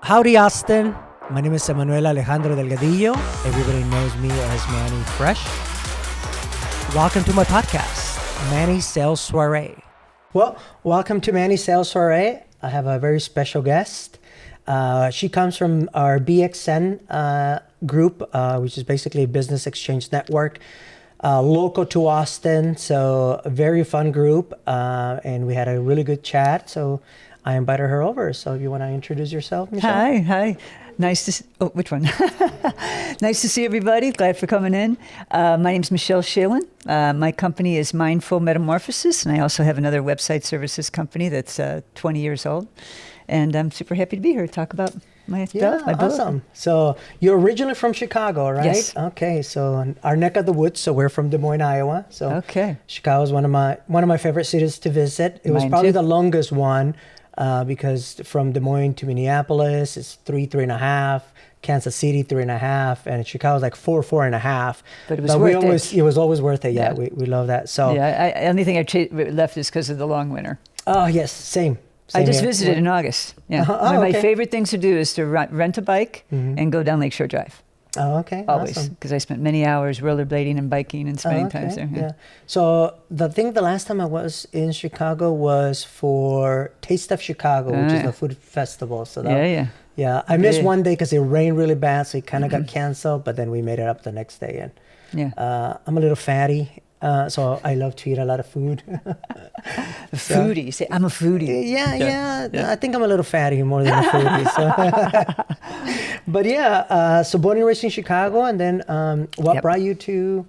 Howdy, Austin. My name is Emanuel Alejandro Delgadillo. Everybody knows me as Manny Fresh. Welcome to my podcast, Manny Sales Soirée. Well, welcome to Manny Sales Soirée. I have a very special guest. She comes from our BXN group, which is basically a business exchange network, local to Austin. So a very fun group, and we had a really good chat. So I invited her over. So if you want to introduce yourself, Michele? Hi. Nice to which one? Nice to see everybody. Glad for coming in. My name's Michele Schalin. My company is Mindful Metamorphosis, and I also have another website services company that's 20 years old. And I'm super happy to be here to talk about my book. Awesome. So you're originally from Chicago, right? Yes. Okay. So our neck of the woods. So we're from Des Moines, Iowa. So okay. Chicago is one of my favorite cities to visit. It was Mine probably too. the longest one. Because from Des Moines to Minneapolis, it's 3.5. Kansas City, 3.5, and Chicago's like 4.5. But it was worth it. It was always worth it. Yeah, Yeah. we love that. So Yeah, only thing I left is because of the long winter. oh yes, same I just here. visited in August. Yeah, Oh, one of my okay. favorite things to do is to rent a bike and go down Lakeshore Drive. Oh, okay. Always, Awesome. because I spent many hours rollerblading and biking and spending time there. Yeah. So the last time I was in Chicago was for Taste of Chicago, which is the food festival. So that, Yeah. I missed Yeah. one day because it rained really bad, so it kind of got canceled. But then we made it up the next day, and Yeah. I'm a little fatty, so I love to eat a lot of food. Foodie. You say, I'm a foodie. Yeah. I think I'm a little fatty more than a foodie. So. But so born and raised in Chicago, and then what brought you to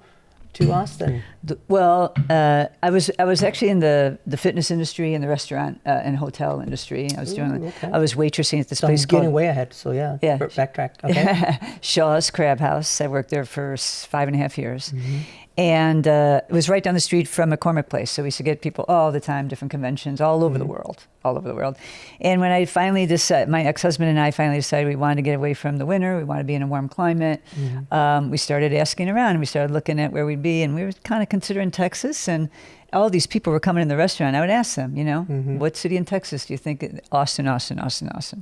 Austin? Well, I was actually in the fitness industry and the restaurant and hotel industry. I was I was waitressing at this place I'm getting called way ahead. So yeah. Backtrack. Okay. Shaw's Crab House. I worked there for 5.5 years. And it was right down the street from McCormick Place. So we used to get people all the time, different conventions, all over the world. And when I finally decided, my ex-husband and I finally decided we wanted to get away from the winter. We wanted to be in a warm climate. We started asking around, and we started looking at where we'd be. And we were kind of considering Texas. And all these people were coming in the restaurant. I would ask them, what city in Texas do you think? Austin. Yes.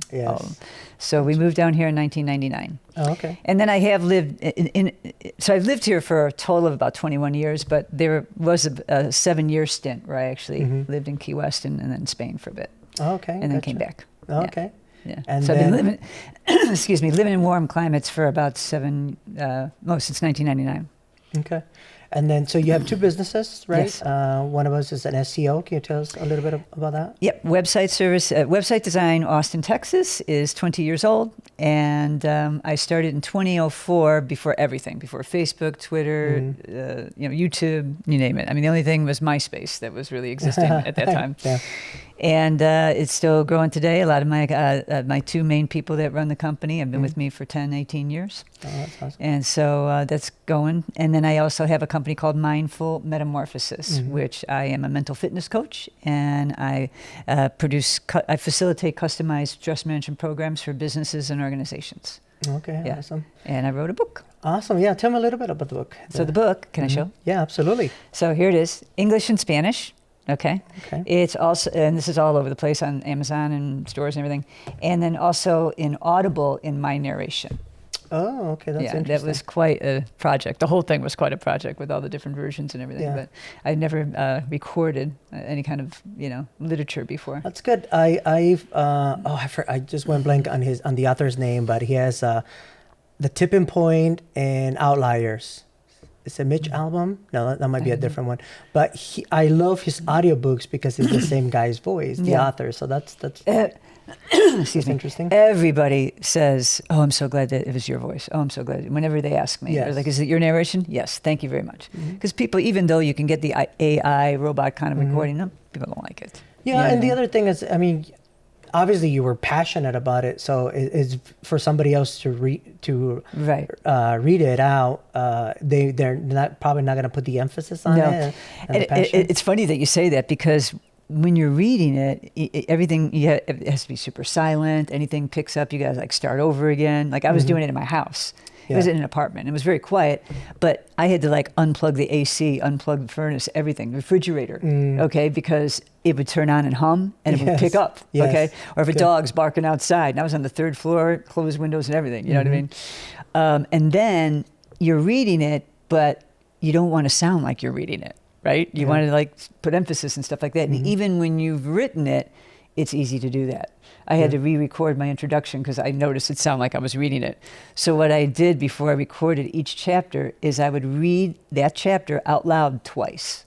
So we moved down here in 1999. Oh, okay. And then I have lived so I've lived here for a total of about 21 years, but there was a 7-year stint where I actually lived in Key West and then Spain for a bit. Oh, okay. And then came back. Oh, okay. Yeah. And so then, I've been living in warm climates for about since 1999. Okay. And then, so you have two businesses, right? Yes. One of us is an SEO. Can you tell us a little bit about that? Yep. Website design, Austin, Texas is 20 years old. And I started in 2004 before everything, before Facebook, Twitter, YouTube, you name it. I mean, the only thing was MySpace that was really existing at that time. Yeah. And it's still growing today. A lot of my two main people that run the company have been with me for 10, 18 years. Oh, that's awesome. And so that's going. And then I also have a company called Mindful Metamorphosis, which I am a mental fitness coach. And I facilitate customized stress management programs for businesses and organizations. Okay, awesome. And I wrote a book. Awesome. Yeah, tell me a little bit about the book. So the book, can I show? Yeah, absolutely. So here it is, English and Spanish. Okay. It's also, and this is all over the place on Amazon and stores and everything. And then also in Audible in my narration. Oh, okay. That's interesting. That was quite a project. The whole thing was quite a project with all the different versions and everything. Yeah. But I never recorded any kind of, literature before. That's good. I just went blank on the author's name, but he has The Tipping Point and Outliers. It's a Mitch album. No, that might be a different one. But I love his audiobooks because it's the same guy's voice, the author. So that's Excuse me. interesting. Everybody says, "Oh, I'm so glad that it was your voice. Oh, I'm so glad." Whenever they ask me, they're like, "Is it your narration?" Yes, thank you very much. Because people, even though you can get the AI robot kind of recording them, people don't like it. Yeah, and the other thing is, I mean, obviously you were passionate about it, so it's for somebody else to read it out. They're probably not going to put the emphasis on it. And the passion. It's funny that you say that because when you're reading it, everything, it has to be super silent. Anything picks up, you guys like start over again. Like I was doing it in my house. It was in an apartment. It was very quiet, but I had to like unplug the AC, unplug the furnace, everything, refrigerator, okay, because it would turn on and hum and it would pick up, okay? Or if a dog's barking outside, and I was on the 3rd floor, closed windows and everything, you know what I mean? And then you're reading it, but you don't want to sound like you're reading it, right? You want to like put emphasis and stuff like that. And even when you've written it, it's easy to do that. I had to re-record my introduction because I noticed it sounded like I was reading it. So what I did before I recorded each chapter is I would read that chapter out loud twice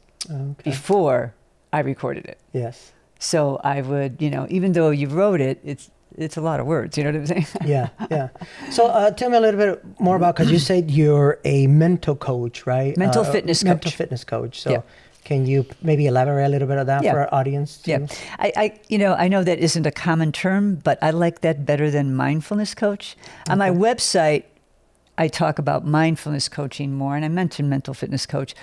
before I recorded it. Yes. So I would, you know, even though you wrote it, it's a lot of words, you know what I'm saying? Yeah. So tell me a little bit more about, because you said you're a mental coach, right? Mental fitness coach. Mental fitness coach. So can you maybe elaborate a little bit of that for our audience too? Yeah. I know that isn't a common term, but I like that better than mindfulness coach. On my website, I talk about mindfulness coaching more, and I mention mental fitness coach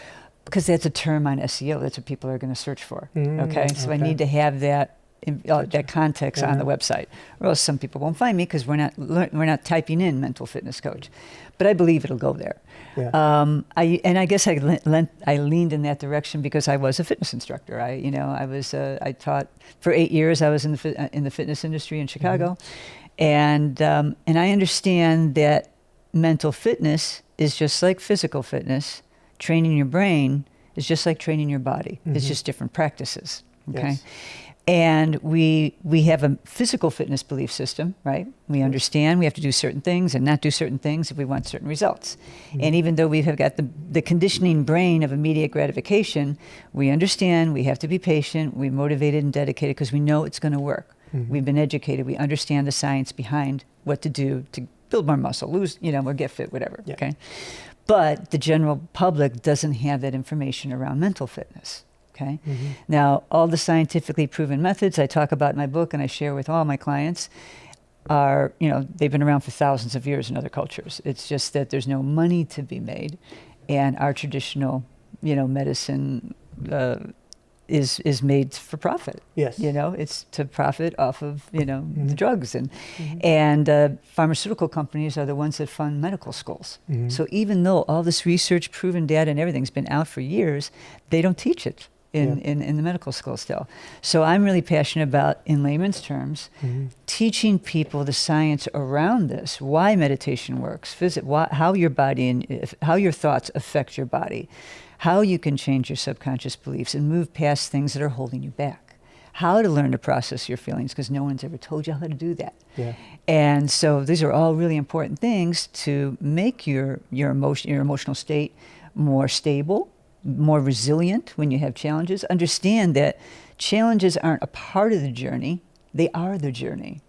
because that's a term on SEO. That's what people are going to search for. So I need to have that that context on the website, or else some people won't find me because we're not typing in mental fitness coach. But I believe it'll go there. I guess I leaned in that direction because I was a fitness instructor. I taught for 8 years. I was in the fitness industry in Chicago, and I understand that mental fitness is just like physical fitness. Training your brain is just like training your body. It's just different practices. Okay. Yes. And we have a physical fitness belief system, right? We understand we have to do certain things and not do certain things if we want certain results. And even though we have got the conditioning brain of immediate gratification, we understand we have to be patient, we're motivated and dedicated because we know it's going to work. We've been educated, we understand the science behind what to do to build more muscle, lose, or get fit, whatever, okay? But the general public doesn't have that information around mental fitness. Okay. Now, all the scientifically proven methods I talk about in my book and I share with all my clients are, they've been around for thousands of years in other cultures. It's just that there's no money to be made, and our traditional, medicine is made for profit. Yes. It's to profit off of the drugs and pharmaceutical companies are the ones that fund medical schools. So even though all this research, proven data, and everything's been out for years, they don't teach it in the medical school still. So I'm really passionate about, in layman's terms, teaching people the science around this, why meditation works, how your body and how your thoughts affect your body, how you can change your subconscious beliefs and move past things that are holding you back, how to learn to process your feelings because no one's ever told you how to do that. And so these are all really important things to make your emotional state more stable, more resilient when you have challenges. Understand that challenges aren't a part of the journey, they are the journey.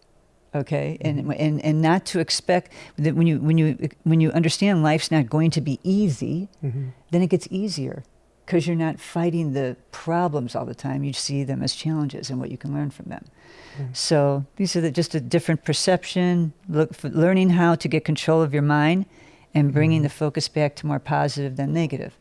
Okay, and not to expect that when you understand life's not going to be easy, then it gets easier because you're not fighting the problems all the time. You see them as challenges and what you can learn from them. So these are just a different perception. Learning how to get control of your mind and bringing the focus back to more positive than negative.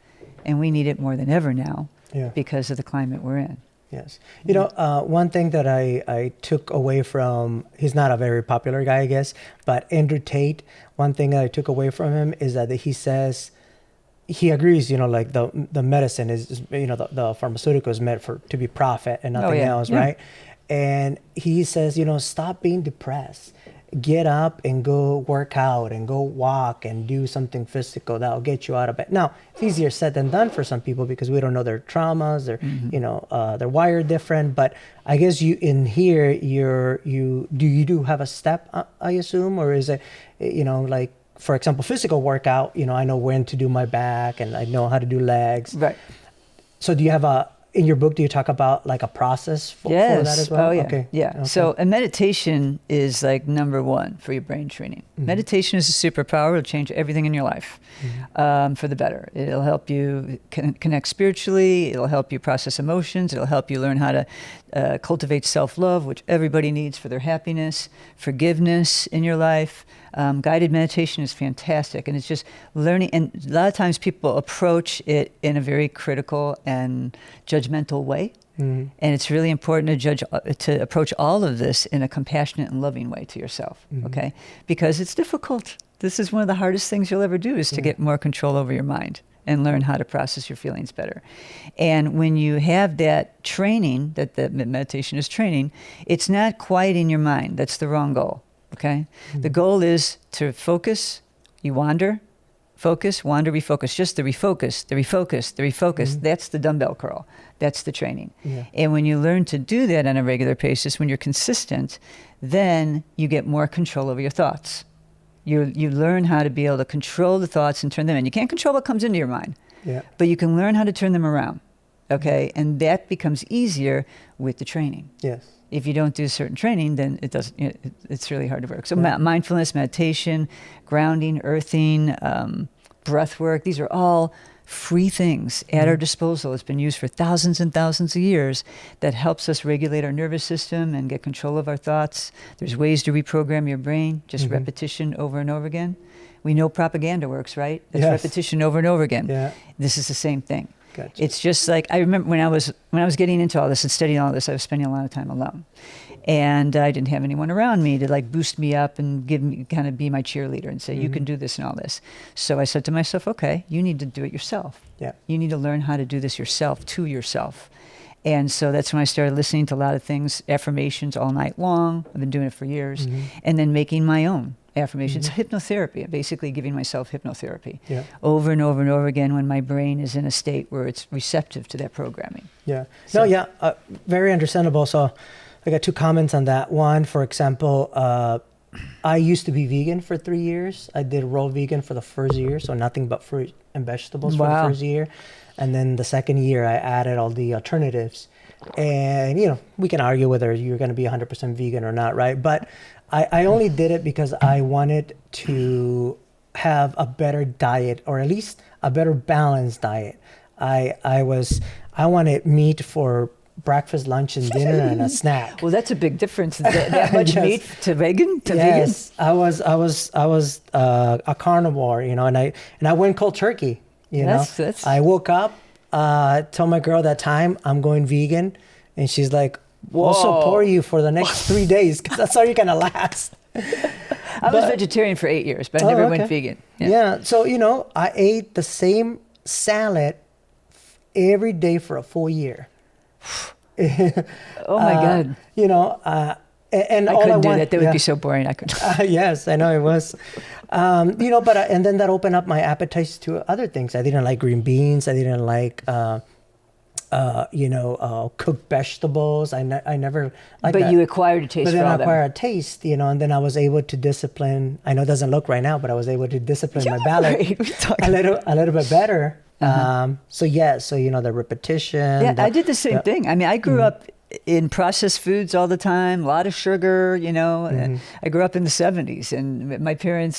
And we need it more than ever now because of the climate we're in. Yes. One thing that I took away from, he's not a very popular guy, I guess, but Andrew Tate, one thing that I took away from him is that he says, he agrees, like the medicine is, the pharmaceutical is meant to be profit and nothing else, right? And he says, stop being depressed. Get up and go work out and go walk and do something physical that'll get you out of bed. Now, it's easier said than done for some people because we don't know their traumas, they're wired different. But I guess you do have a step, I assume, or is it, like, for example, physical workout, I know when to do my back and I know how to do legs. Right. So do you have in your book, do you talk about like a process for that as well? Oh, yeah. Okay. Yeah. So a meditation is like number one for your brain training. Meditation is a superpower. It'll change everything in your life for the better. It'll help you connect spiritually. It'll help you process emotions. It'll help you learn how to cultivate self-love, which everybody needs for their happiness, forgiveness in your life. Guided meditation is fantastic, and it's just learning. And a lot of times people approach it in a very critical and judgmental way. Mm-hmm. And it's really important to approach all of this in a compassionate and loving way to yourself, Mm-hmm. okay? Because it's difficult. This is one of the hardest things you'll ever do, is to get more control over your mind and learn how to process your feelings better. And when you have that training, that the meditation is training, it's not quieting your mind. That's the wrong goal, okay? Mm-hmm. The goal is to focus, you wander, focus, wander, refocus. Just the refocus, the refocus, the refocus. Mm-hmm. That's the dumbbell curl. That's the training. Yeah. And when you learn to do that on a regular basis, when you're consistent, then you get more control over your thoughts. You learn how to be able to control the thoughts and turn them in. You can't control what comes into your mind, but you can learn how to turn them around, okay? And that becomes easier with the training. Yes. If you don't do certain training, then it's really hard to work. So mindfulness, meditation, grounding, earthing, breath work, these are all free things at our disposal. It's been used for thousands and thousands of years that helps us regulate our nervous system and get control of our thoughts. There's ways to reprogram your brain, just repetition over and over again. We know propaganda works, right? It's repetition over and over again. Yeah. This is the same thing. Gotcha. It's just like, I remember when I was getting into all this and studying all this, I was spending a lot of time alone. And I didn't have anyone around me to like boost me up and give me, kind of be my cheerleader and say, you can do this and all this. So I said to myself, okay, you need to do it yourself. Yeah. You need to learn how to do this yourself, to yourself. And so that's when I started listening to a lot of things, affirmations all night long. I've been doing it for years. And then making my own affirmations, hypnotherapy, basically giving myself hypnotherapy over and over and over again when my brain is in a state where it's receptive to that programming. Yeah. So, Very understandable. So I got two comments on that. One, for example, I used to be vegan for 3 years. I did raw vegan for the first year, so nothing but fruit and vegetables for the first year. And then the second year, I added all the alternatives. And, we can argue whether you're going to be 100% vegan or not, right? But I only did it because I wanted to have a better diet, or at least a better balanced diet. I wanted meat for breakfast, lunch, and dinner, and a snack. Well, that's a big difference. That much meat to vegan to vegan. I was a carnivore, and I went cold turkey. That's... I woke up, told my girl that time I'm going vegan, and she's like, "We'll support you for the next 3 days because that's all you're gonna last." I was vegetarian for 8 years, but I never went vegan. Yeah. So I ate the same salad every day for a full year. Oh my God. And I couldn't do that. That would be so boring. I could. Yes, I know it was. And then that opened up my appetites to other things. I didn't like green beans. I didn't like, cooked vegetables. I never liked that. But you acquired a taste for all But then I them. acquired a taste, and then I was able to discipline. I know it doesn't look right now, but I was able to discipline my belly a little bit better. So the repetition. Yeah, I did the same thing. I mean, I grew up in processed foods all the time, a lot of sugar, and I grew up in the 70s, and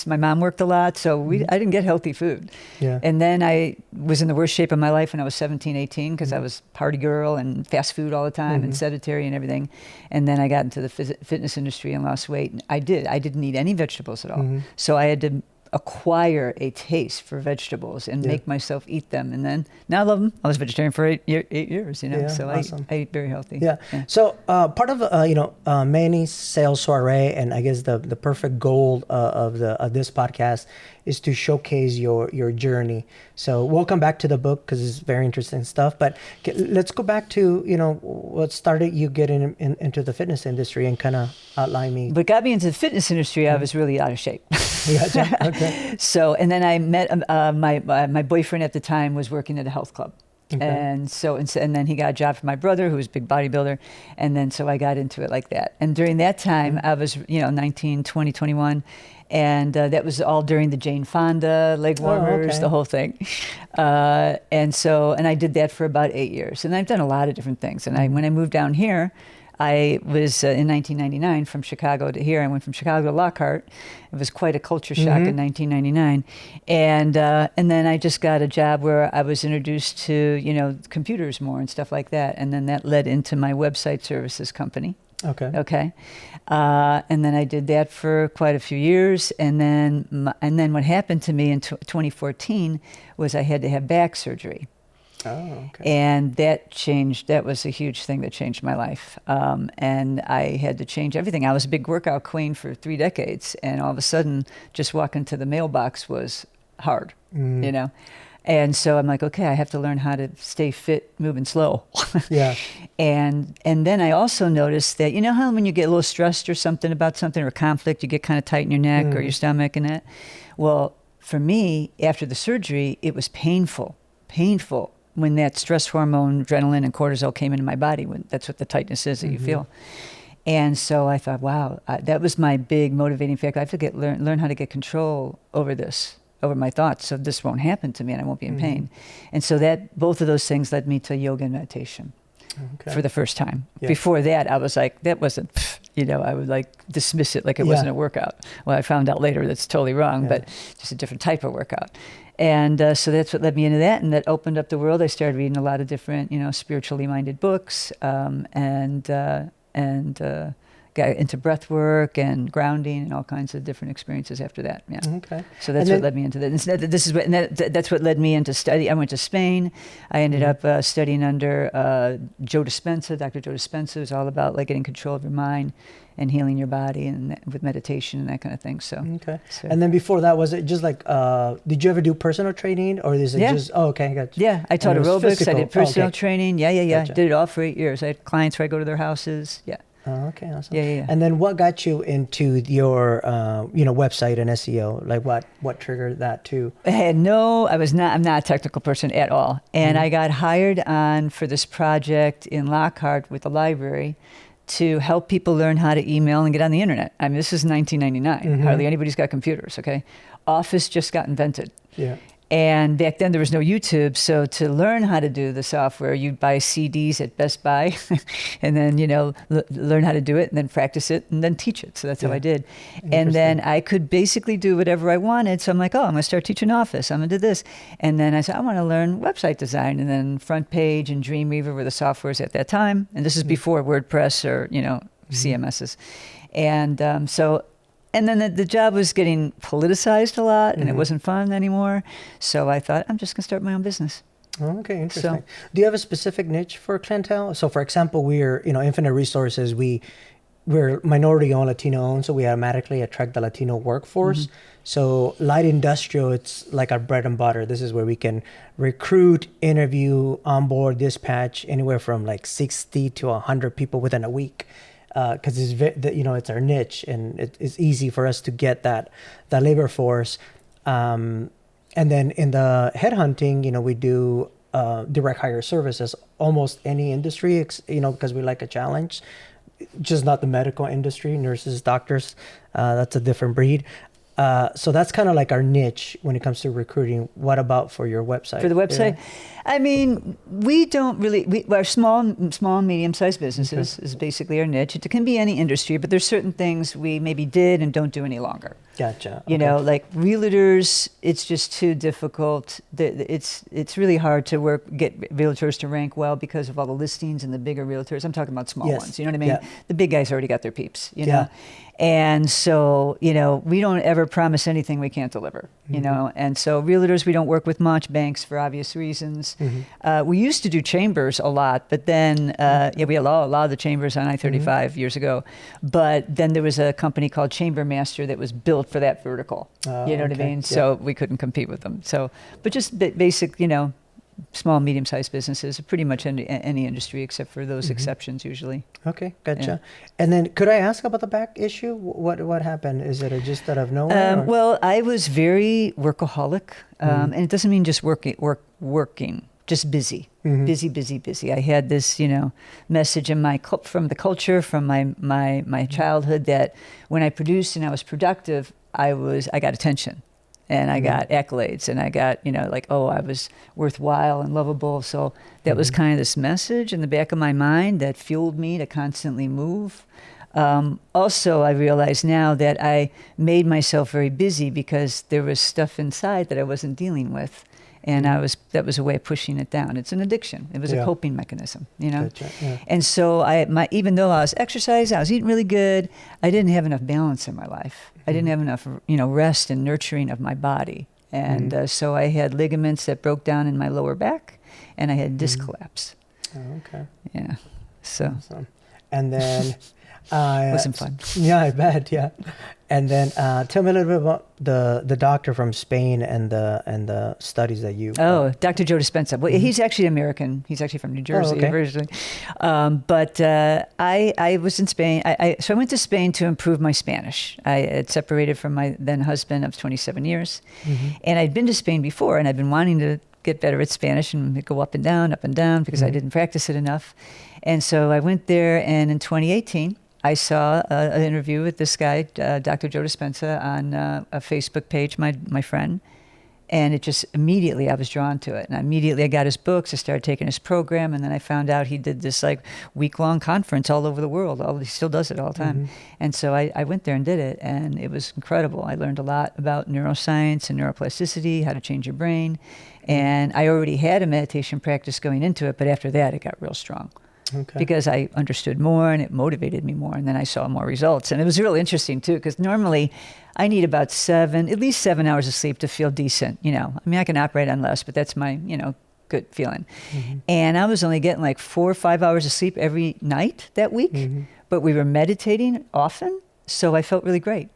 my mom worked a lot, so I didn't get healthy food. Yeah. And then I was in the worst shape of my life when I was 17, 18, because I was party girl and fast food all the time and sedentary and everything. And then I got into the fitness industry and lost weight. And I didn't eat any vegetables at all. So I had to acquire a taste for vegetables and make myself eat them, and then now I love them. I was vegetarian for 8 years, so awesome. I ate very healthy. Yeah. So part of Manny's sales soiree, and I guess the perfect goal of this podcast is to showcase your journey. So we'll come back to the book because it's very interesting stuff. But let's go back to what started you getting into the fitness industry and kind of outline me. What got me into the fitness industry, I was really out of shape. Okay. So, and then I met my boyfriend at the time was working at a health club. Okay. And then he got a job for my brother, who was a big bodybuilder. And then so I got into it like that. And during that time, I was 19, 20, 21. And that was all during the Jane Fonda, leg warmers, the whole thing. And I did that for about 8 years. And I've done a lot of different things. And when I moved down here, I was in 1999 from Chicago to here. I went from Chicago to Lockhart. It was quite a culture shock in 1999. And then I just got a job where I was introduced to, computers more and stuff like that. And then that led into my website services company. Okay. And then I did that for quite a few years. And then what happened to me in 2014 was I had to have back surgery. Oh, okay. And that was a huge thing that changed my life. And I had to change everything. I was a big workout queen for 3 decades, and all of a sudden, just walking to the mailbox was hard, you know? And so I'm like, okay, I have to learn how to stay fit, moving slow. Yeah. And then I also noticed that, you know how when you get a little stressed or something about something or conflict, you get kind of tight in your neck or your stomach and that? Well, for me, after the surgery, it was painful when that stress hormone, adrenaline and cortisol came into my body. That's what the tightness is that you feel. And so I thought, wow, that was my big motivating factor. I have to learn how to get control over this, over my thoughts, so this won't happen to me and I won't be in pain. And so both of those things led me to yoga and meditation for the first time. Yeah. Before that, I was like, that wasn't, I would like dismiss it like it wasn't a workout. Well, I found out later that's totally wrong, but just a different type of workout. And so that's what led me into that, and that opened up the world. I started reading a lot of different, spiritually minded books, and got into breath work and grounding and all kinds of different experiences after that. Yeah. Okay. So that's what led me into that. That's what led me into study. I went to Spain. I ended up studying under Dr. Joe Dispenza, who's all about like getting control of your mind and healing your body and with meditation and that kind of thing. So okay. So. And then before that, was it just like, did you ever do personal training, or is it just? Oh, okay, gotcha. Yeah, I taught aerobics. Physical. I did personal training. Yeah. Gotcha. Did it all for 8 years. I had clients where I go to their houses. Yeah. Oh, okay, awesome. Yeah. And then what got you into your, website and SEO? Like what triggered that too? I'm not a technical person at all. And I got hired on for this project in Lockhart with the library to help people learn how to email and get on the internet. I mean, this is 1999. Hardly anybody's got computers, okay? Office just got invented. Yeah. And back then there was no YouTube, so to learn how to do the software, you'd buy CDs at Best Buy and then, learn how to do it and then practice it and then teach it. So that's how I did. And then I could basically do whatever I wanted. So I'm like, I'm going to start teaching Office. I'm going to do this. And then I said, I want to learn website design. And then Front Page and Dreamweaver were the softwares at that time. And this is before WordPress or, CMSs. And and then the job was getting politicized a lot, and it wasn't fun anymore. So I thought, I'm just going to start my own business. Okay, interesting. Do you have a specific niche for clientele? So, for example, we're, Infinite Resources, we're minority-owned, Latino-owned, so we automatically attract the Latino workforce. So light industrial, it's like our bread and butter. This is where we can recruit, interview, onboard, dispatch anywhere from like 60 to 100 people within a week. Because it's our niche, and it's easy for us to get that labor force. And then in the headhunting, we do direct hire services, almost any industry, because we like a challenge. Just not the medical industry, nurses, doctors. That's a different breed. So that's kind of like our niche when it comes to recruiting. What about for your website? For the website? Yeah. I mean, we don't really, our small, medium-sized businesses is basically our niche. It can be any industry, but there's certain things we maybe did and don't do any longer. Gotcha. Like realtors, it's just too difficult. It's really hard to get realtors to rank well because of all the listings and the bigger realtors. I'm talking about small ones, you know what I mean? Yeah. The big guys already got their peeps, you know? And so, we don't ever promise anything we can't deliver, and so realtors, we don't work with much, banks for obvious reasons. We used to do chambers a lot, but then, we had a lot of the chambers on I-35 years ago, but then there was a company called Chamber Master that was built for that vertical, you know what I mean? So we couldn't compete with them. So, but just basic, small, medium-sized businesses, pretty much any industry except for those exceptions usually. Okay, gotcha. And then could I ask about the back issue? What happened? Is it just out of nowhere? Well, I was very workaholic, and it doesn't mean just working, just busy, busy. I had this, message in from the culture, from my childhood, that when I produced and I was productive, I got attention. And I got accolades, and I got, I was worthwhile and lovable. So that was kind of this message in the back of my mind that fueled me to constantly move. Also, I realize now that I made myself very busy because there was stuff inside that I wasn't dealing with. And that was a way of pushing it down. It's an addiction. It was a coping mechanism, Gotcha. Yeah. And so even though I was exercising, I was eating really good, I didn't have enough balance in my life. I didn't have enough, rest and nurturing of my body. And so I had ligaments that broke down in my lower back. and I had disc collapse. Oh, okay. Yeah. So. Awesome. And then wasn't fun. Yeah, I bet. Yeah. And then tell me a little bit about the doctor from Spain and the studies that you. Oh, Dr. Joe Dispenza. Well, he's actually American. He's actually from New Jersey originally. But I was in Spain. So I went to Spain to improve my Spanish. I had separated from my then husband of 27 years, and I'd been to Spain before, and I'd been wanting to get better at Spanish and go up and down, because I didn't practice it enough. And so I went there, and in 2018. I saw an interview with this guy, Dr. Joe Dispenza, on a Facebook page, my friend, and it just immediately I was drawn to it. And immediately I got his books, I started taking his program, and then I found out he did this like week-long conference all over the world. He still does it all the time. And so I went there and did it, and it was incredible. I learned a lot about neuroscience and neuroplasticity, how to change your brain. And I already had a meditation practice going into it, but after that it got real strong. Okay. Because I understood more and it motivated me more, and then I saw more results. And it was really interesting too, because normally I need about at least 7 hours of sleep to feel decent. I mean, I can operate on less, but that's my, good feeling. And I was only getting like 4 or 5 hours of sleep every night that week, but we were meditating often. So I felt really great.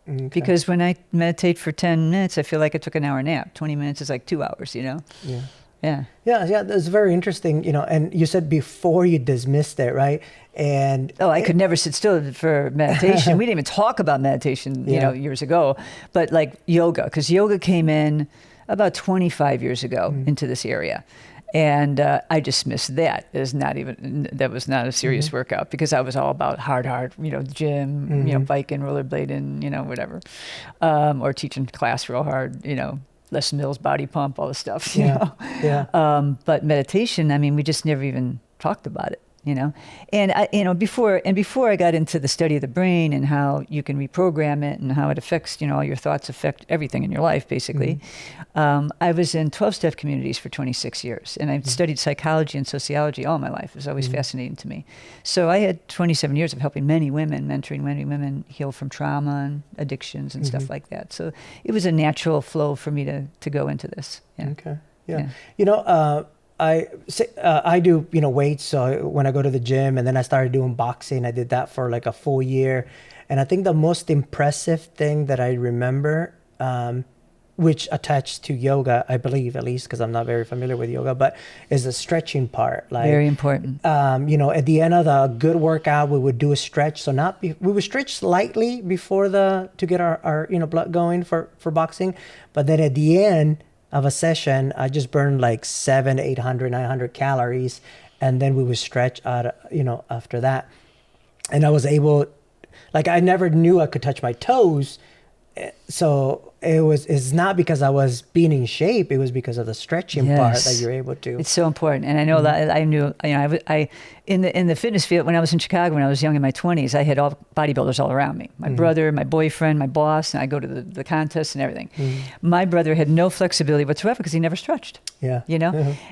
Okay. Because when I meditate for 10 minutes, I feel like I took an hour nap. 20 minutes is like 2 hours, Yeah. Yeah, that's very interesting, and you said before you dismissed it, right? And I could never sit still for meditation. We didn't even talk about meditation, years ago, but like yoga, because yoga came in about 25 years ago into this area. And I dismissed that as that was not a serious workout, because I was all about hard, gym, biking, rollerblading, whatever, or teaching class real hard, Les Mills, body pump, all this stuff, you know. Yeah. But meditation, I mean, we just never even talked about it, And before I got into the study of the brain and how you can reprogram it and how it affects, all your thoughts affect everything in your life, basically. I was in 12-step communities for 26 years, and I've studied psychology and sociology all my life. It was always fascinating to me. So I had 27 years of helping many women, mentoring many women heal from trauma and addictions and stuff like that. So it was a natural flow for me to go into this. Yeah. Okay. Yeah. I do, weights. So when I go to the gym, and then I started doing boxing, I did that for like a full year. And I think the most impressive thing that I remember, which attached to yoga, I believe, at least, because I'm not very familiar with yoga, but is the stretching part. Like, very important. At the end of the good workout, we would do a stretch. So we would stretch slightly before to get our blood going for boxing. But then at the end of a session, I just burned like 700, 800, 900 calories. And then we would stretch out, after that. And I was able, I never knew I could touch my toes. So it's not because I was being in shape. It was because of the stretching part that you're able to. It's so important. And I know that I knew, I in the fitness field, when I was in Chicago, when I was young in my 20s, I had all bodybuilders all around me. My brother, my boyfriend, my boss, and I go to the contests and everything. My brother had no flexibility whatsoever because he never stretched. Yeah.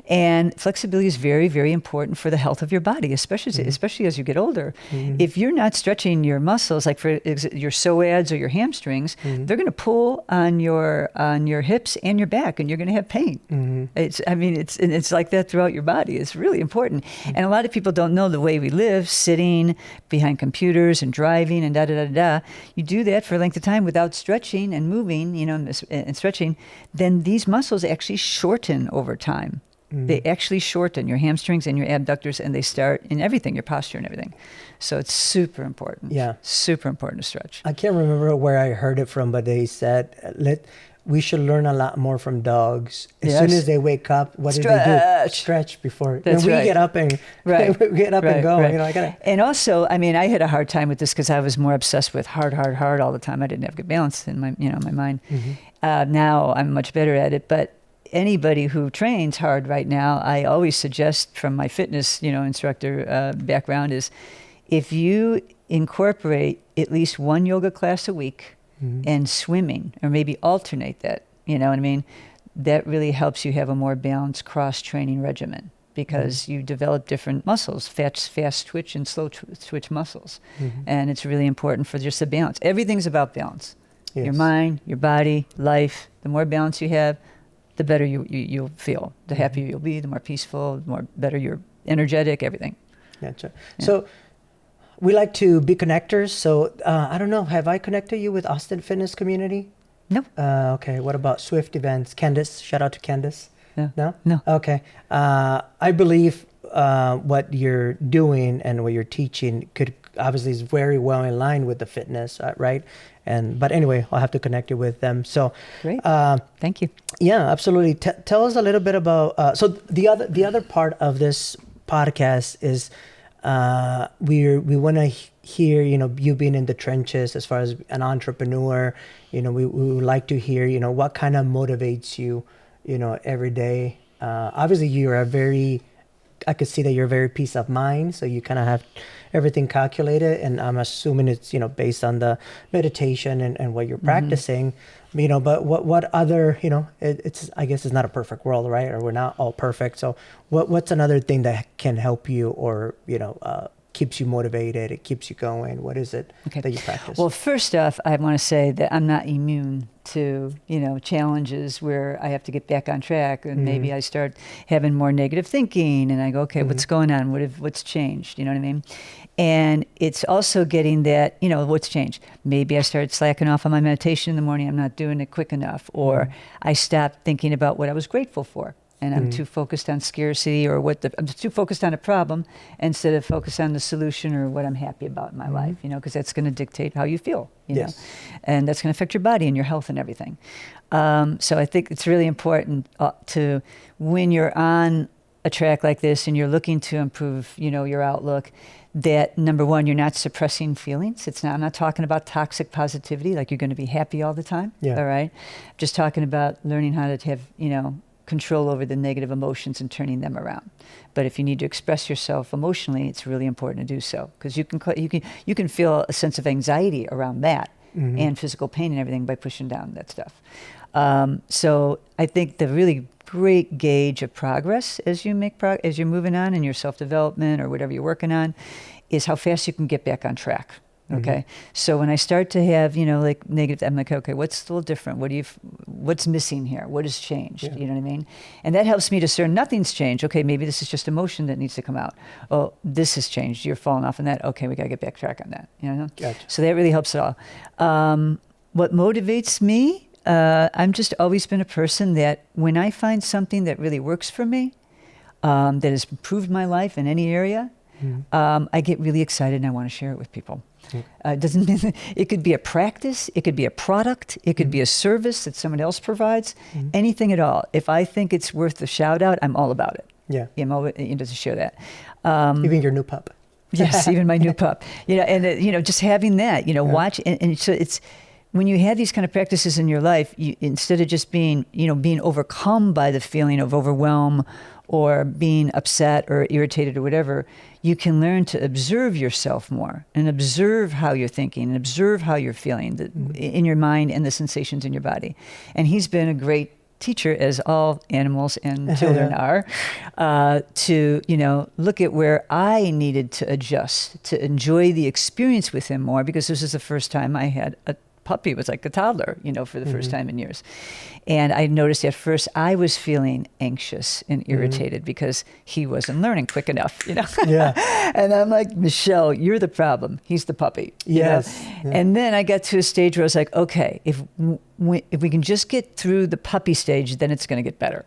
And flexibility is very, very important for the health of your body, especially as you get older. If you're not stretching your muscles, like for your psoas or your hamstrings, they're going to pull on your hips and your back, and you're going to have pain. It's like that throughout your body. It's really important. And a lot of people don't know the way we live, sitting behind computers and driving and da-da-da-da. You do that for a length of time without stretching and moving, and stretching, then these muscles actually shorten over time. They actually shorten your hamstrings and your abductors, and they start in everything, your posture and everything. So it's super important. Yeah. Super important to stretch. I can't remember where I heard it from, but they said, we should learn a lot more from dogs. As soon as they wake up, what do they do? Stretch before. That's we right. get up and and go. Right. And also, I had a hard time with this because I was more obsessed with hard all the time. I didn't have good balance in my my mind. Now I'm much better at it, but anybody who trains hard right now, I always suggest from my fitness, instructor background is if you incorporate at least one yoga class a week and swimming, or maybe alternate that, that really helps you have a more balanced cross-training regimen because you develop different muscles, fast twitch and slow twitch muscles. And it's really important for just the balance. Everything's about balance. Yes. Your mind, your body, life. The more balance you have, the better you'll feel. The happier you'll be, the more peaceful, the more better you're energetic, everything. Gotcha. Yeah. So we like to be connectors. So I don't know, have I connected you with Austin Fitness Community? No. Okay. What about Swift Events? Candace, shout out to Candace. No? No. Okay. I believe what you're doing and what you're teaching could obviously is very well in line with the fitness, right? But anyway, I'll have to connect you with them. So great. Thank you. Yeah, absolutely. Tell us a little bit about. So the other part of this podcast is we want to hear, you being in the trenches as far as an entrepreneur. We would like to hear, what kind of motivates you, every day. Obviously, I could see that you're very peace of mind, so you kind of have everything calculated, and I'm assuming it's based on the meditation and what you're practicing, but what other it's I guess it's not a perfect world, right? Or we're not all perfect. So what's another thing that can help you, or keeps you motivated, it keeps you going? What is it that you practice? Well, first off, I want to say that I'm not immune to, challenges where I have to get back on track, and maybe I start having more negative thinking, and I go, okay, what's going on? What's changed? You know what I mean? And it's also getting that, what's changed? Maybe I started slacking off on my meditation in the morning. I'm not doing it quick enough, or I stopped thinking about what I was grateful for. And I'm too focused on scarcity, or I'm too focused on a problem instead of focused on the solution or what I'm happy about in my life, because that's going to dictate how you feel, know, and that's going to affect your body and your health and everything. So I think it's really important when you're on a track like this and you're looking to improve, your outlook, that number one, you're not suppressing feelings. I'm not talking about toxic positivity, like you're going to be happy all the time. Yeah. All right. I'm just talking about learning how to have, control over the negative emotions and turning them around. But if you need to express yourself emotionally, it's really important to do so, because you can feel a sense of anxiety around that and physical pain and everything by pushing down that stuff. So I think the really great gauge of progress as you as you're moving on in your self-development or whatever you're working on is how fast you can get back on track. Okay. So when I start to have, like negative, I'm like, okay, what's a little different? What's missing here? What has changed? Yeah. You know what I mean? And that helps me discern nothing's changed. Okay, maybe this is just emotion that needs to come out. Oh, this has changed. You're falling off on that. Okay, we got to get back track on that. Gotcha. So that really helps it all. What motivates me, I'm just always been a person that when I find something that really works for me, that has improved my life in any area, I get really excited and I want to share it with people. It could be a practice, it could be a product, it could be a service that someone else provides, anything at all. If I think it's worth a shout out, I'm all about it. Yeah. I'm all to share that. Even your new pup. Yes, even my new pup. And just having that, watch. And so it's, when you have these kind of practices in your life, instead of just being overcome by the feeling of overwhelm or being upset or irritated or whatever, you can learn to observe yourself more and observe how you're thinking and observe how you're feeling in your mind and the sensations in your body. And he's been a great teacher, as all animals and children are, to look at where I needed to adjust to enjoy the experience with him more, because this is the first time I had a puppy. Was like a toddler, for the first time in years. And I noticed at first I was feeling anxious and irritated because he wasn't learning quick enough, Yeah. And I'm like, Michelle, you're the problem. He's the puppy. Yes. Yeah. And then I got to a stage where I was like, okay, if we can just get through the puppy stage, then it's going to get better.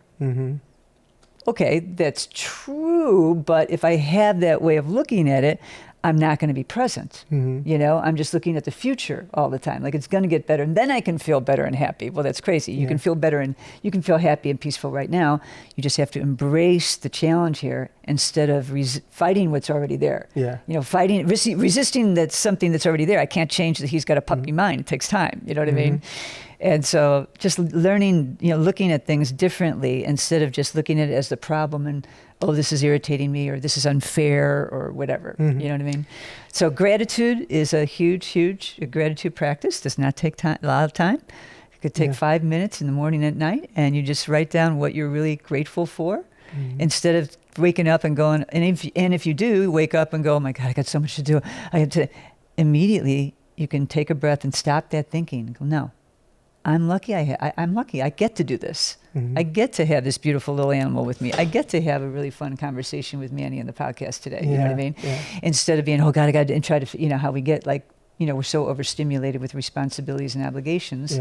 Okay, that's true. But if I have that way of looking at it, I'm not going to be present. I'm just looking at the future all the time. Like, it's going to get better, and then I can feel better and happy. Well, that's crazy. You can feel better and you can feel happy and peaceful right now. You just have to embrace the challenge here instead of fighting what's already there. Yeah. Resisting that's something that's already there. I can't change that he's got a puppy mind. It takes time. You know what I mean? And so just learning, looking at things differently instead of just looking at it as the problem and, oh, this is irritating me, or this is unfair, or whatever. You know what I mean? So gratitude is a huge gratitude practice. Does not take a lot of time. It could take 5 minutes in the morning and at night, and you just write down what you're really grateful for instead of waking up and going, and if you do wake up and go, oh my God, I got so much to do. I have to, immediately you can take a breath and stop that thinking and go, no. I'm lucky. I'm lucky. I get to do this. I get to have this beautiful little animal with me. I get to have a really fun conversation with Manny in the podcast today. You know what I mean? Yeah. Instead of being, oh God, and try to, how we get like, we're so overstimulated with responsibilities and obligations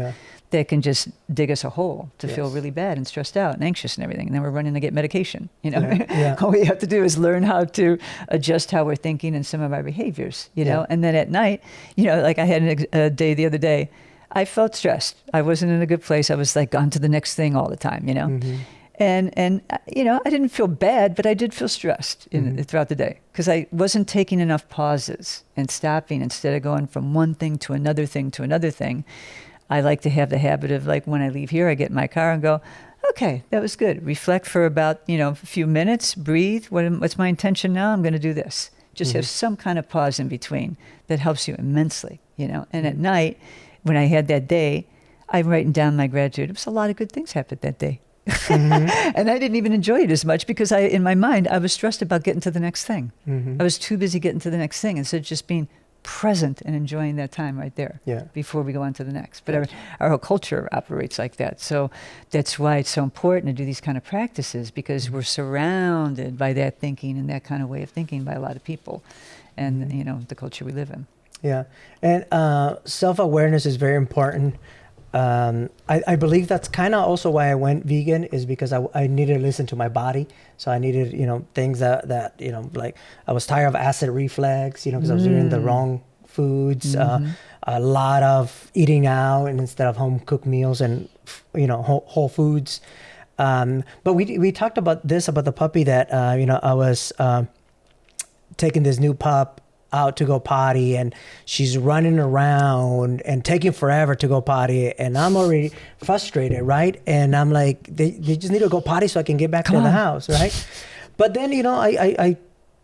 that can just dig us a hole to feel really bad and stressed out and anxious and everything. And then we're running to get medication. All we have to do is learn how to adjust how we're thinking and some of our behaviors, know? And then at night, like I had a day the other day, I felt stressed. I wasn't in a good place. I was like on to the next thing all the time, And I didn't feel bad, but I did feel stressed throughout the day because I wasn't taking enough pauses and stopping instead of going from one thing to another thing to another thing. I like to have the habit of like when I leave here, I get in my car and go, okay, that was good. Reflect for about, a few minutes, breathe. What's my intention now? I'm going to do this. Just have some kind of pause in between that helps you immensely, And at night, when I had that day, I'm writing down my gratitude. It was a lot of good things happened that day. And I didn't even enjoy it as much because in my mind, I was stressed about getting to the next thing. I was too busy getting to the next thing instead of just being present and enjoying that time right there before we go on to the next. But our whole culture operates like that. So that's why it's so important to do these kind of practices because we're surrounded by that thinking and that kind of way of thinking by a lot of people and, the culture we live in. Yeah. And self-awareness is very important. I believe that's kind of also why I went vegan is because I needed to listen to my body. So I needed, things that like I was tired of acid reflux, because I was doing the wrong foods, a lot of eating out and instead of home cooked meals and, whole foods. But we talked about the puppy that, I was taking this new pup out to go potty and she's running around and taking forever to go potty and I'm already frustrated, right? And I'm like, they just need to go potty so I can get back to the house, right? But then, I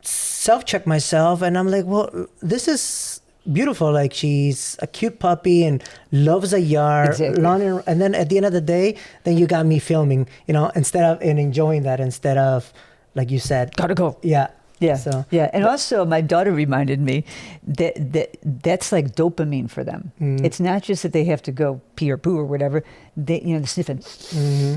self-check myself and I'm like, well, this is beautiful. Like she's a cute puppy and loves a yard. Exactly. And then at the end of the day, then you got me filming, instead of and enjoying that instead of, like you said, gotta go. Yeah. Yeah, and also my daughter reminded me that's like dopamine for them. It's not just that they have to go pee or poo or whatever. They're sniffing.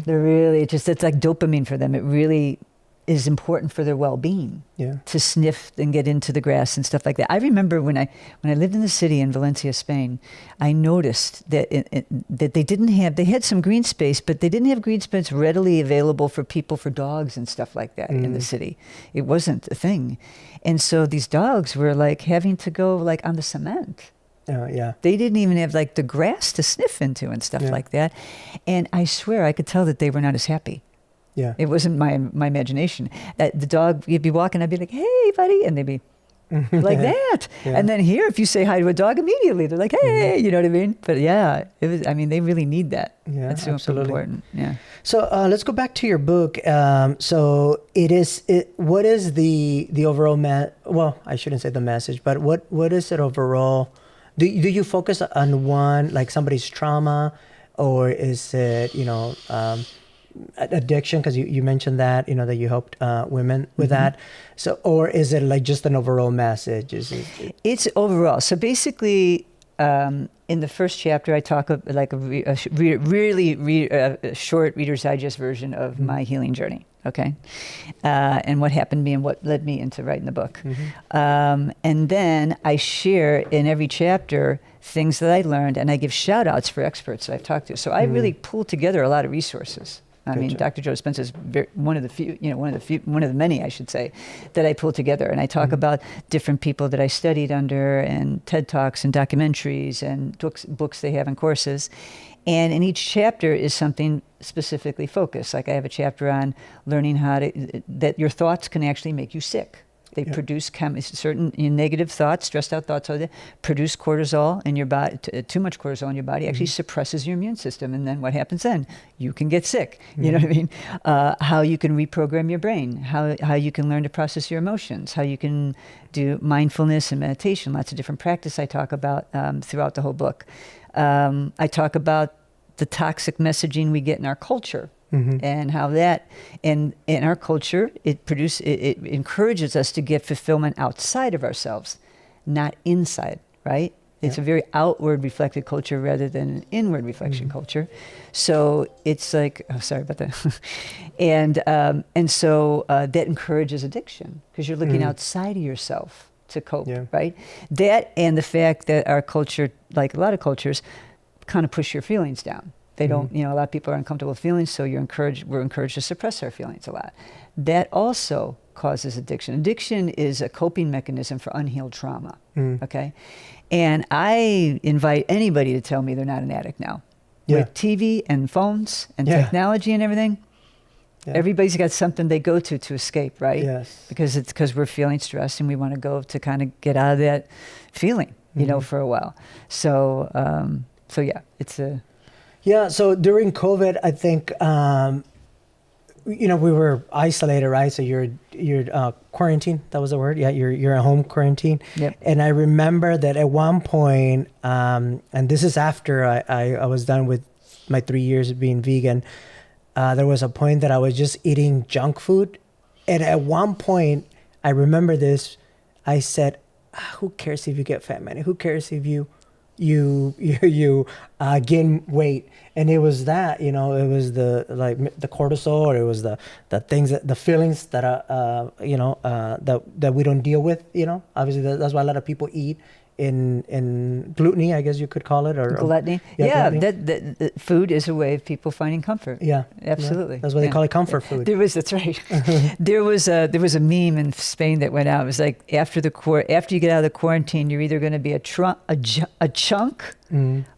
They're really it's like dopamine for them. It really is important for their well-being to sniff and get into the grass and stuff like that. I remember when I lived in the city in Valencia, Spain, I noticed that that they had some green space, but they didn't have green space readily available for people, for dogs and stuff like that in the city. It wasn't a thing. And so these dogs were like having to go like on the cement. They didn't even have like the grass to sniff into and stuff like that. And I swear I could tell that they were not as happy. Yeah, it wasn't my imagination. That the dog, you'd be walking, I'd be like, "Hey, buddy," and they'd be like that. And then here, if you say hi to a dog, immediately they're like, "Hey," you know what I mean? But it was. I mean, they really need that. Yeah, that's so important. Yeah. So let's go back to your book. So what is the overall well, I shouldn't say the message, but what is it overall? Do you focus on one, like somebody's trauma, or is it addiction, because you mentioned that that you helped women with that, so or is it like just an overall message? It's overall. So basically in the first chapter I talk like a short Reader's Digest version of my healing journey, okay, and what happened to me and what led me into writing the book, and then I share in every chapter things that I learned, and I give shout outs for experts that I've talked to. So I really pull together a lot of resources. I mean, Dr. Joe Dispenza is one of the many, I should say, that I pull together. And I talk about different people that I studied under and TED Talks and documentaries and books they have and courses. And in each chapter is something specifically focused. Like I have a chapter on learning that your thoughts can actually make you sick. They produce certain negative thoughts, stressed out thoughts, produce cortisol in your body. Too much cortisol in your body actually suppresses your immune system. And then what happens then? You can get sick. You know what I mean? How you can reprogram your brain, how you can learn to process your emotions, how you can do mindfulness and meditation, lots of different practice I talk about throughout the whole book. I talk about the toxic messaging we get in our culture. And how that in our culture it encourages us to get fulfillment outside of ourselves, not inside, right? It's a very outward reflected culture rather than an inward reflection culture. So it's like, oh, sorry about that. and so that encourages addiction because you're looking outside of yourself to cope, right? That and the fact that our culture, like a lot of cultures, kind of push your feelings down. They don't, a lot of people are uncomfortable with feelings, so we're encouraged to suppress our feelings a lot. That also causes addiction. Addiction is a coping mechanism for unhealed trauma, okay? And I invite anybody to tell me they're not an addict now. With TV and phones and technology and everything, everybody's got something they go to escape, right? Yes. Because we're feeling stressed and we want to go to kind of get out of that feeling, for a while. So, it's a... Yeah, so during COVID, I think, we were isolated, right? So you're quarantined, that was the word? Yeah, you're at home quarantine. Yep. And I remember that at one point, and this is after I was done with my 3 years of being vegan, there was a point that I was just eating junk food. And at one point, I remember this, I said, who cares if you get fat, man? Who cares if you gain weight? And it was that, it was the cortisol, or it was the things the feelings that that we don't deal with, obviously that's why a lot of people eat in gluttony, I guess you could call it, or gluttony. Gluttony. That food is a way of people finding comfort. Yeah, absolutely. Yeah. That's why they call it comfort food. That's right. there was a meme in Spain that went out. It was like after you get out of the quarantine, you're either going to be a chunk,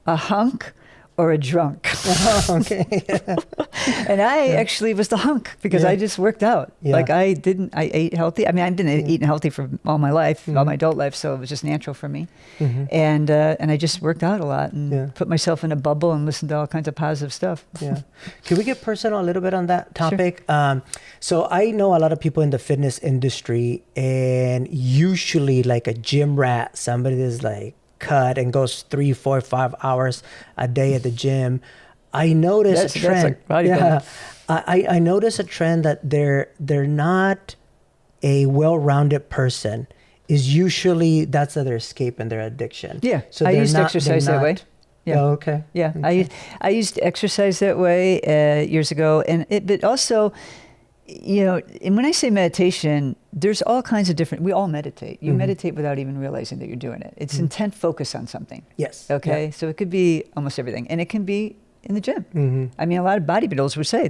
a hunk, or a drunk. Oh, okay. And I actually was the hunk because I just worked out. Yeah. Like I ate healthy. I mean, I've been eating healthy for all my life, all my adult life, so it was just natural for me. And I just worked out a lot and put myself in a bubble and listened to all kinds of positive stuff. Yeah. Can we get personal a little bit on that topic? Sure. So I know a lot of people in the fitness industry, and usually like a gym rat, somebody that's like cut and goes 3, 4, 5 hours a day at the gym. I notice a trend. I notice a trend that they're not a well-rounded person. Is usually that's their escape and their addiction. Yeah. So I used to exercise that way. Yeah. Oh, okay. Yeah. Okay. I used to exercise that way years ago, but also, and when I say meditation, there's all kinds of different. We all meditate. You meditate without even realizing that you're doing it. It's intent focus on something. Yes. Okay. Yeah. So it could be almost everything, and it can be in the gym. I mean, a lot of bodybuilders would say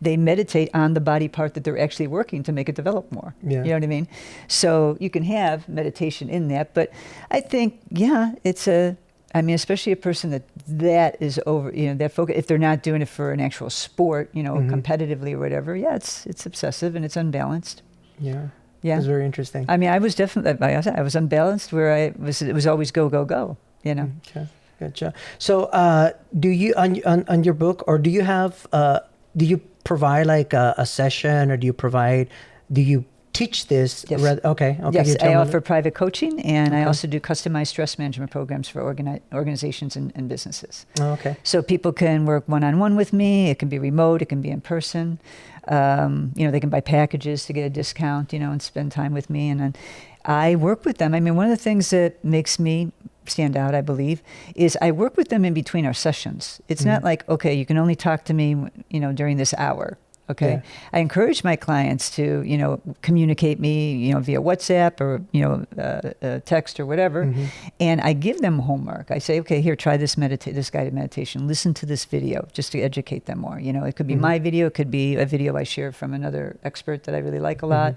they meditate on the body part that they're actually working to make it develop more. Yeah. You know what I mean? So you can have meditation in that, but I think it's especially a person that is over, that focus, if they're not doing it for an actual sport, competitively or whatever, it's obsessive and it's unbalanced. Yeah. Yeah. It's very interesting. I mean, I was definitely, I was unbalanced where it was always go, go, go, Okay. Gotcha. So, do you, on your book, or do you have, do you provide like a session, or do you teach this? Yes. Okay. Yes, I offer private coaching, and I also do customized stress management programs for organizations and businesses. Oh, okay. So people can work one-on-one with me. It can be remote. It can be in person. They can buy packages to get a discount, and spend time with me. And I work with them. I mean, one of the things that makes me stand out, I believe, is I work with them in between our sessions. It's not like, okay, you can only talk to me, during this hour. Okay. Yeah. I encourage my clients to, communicate me, via WhatsApp or, text or whatever. And I give them homework. I say, okay, here, try this guided meditation. Listen to this video just to educate them more. It could be my video. It could be a video I shared from another expert that I really like a lot.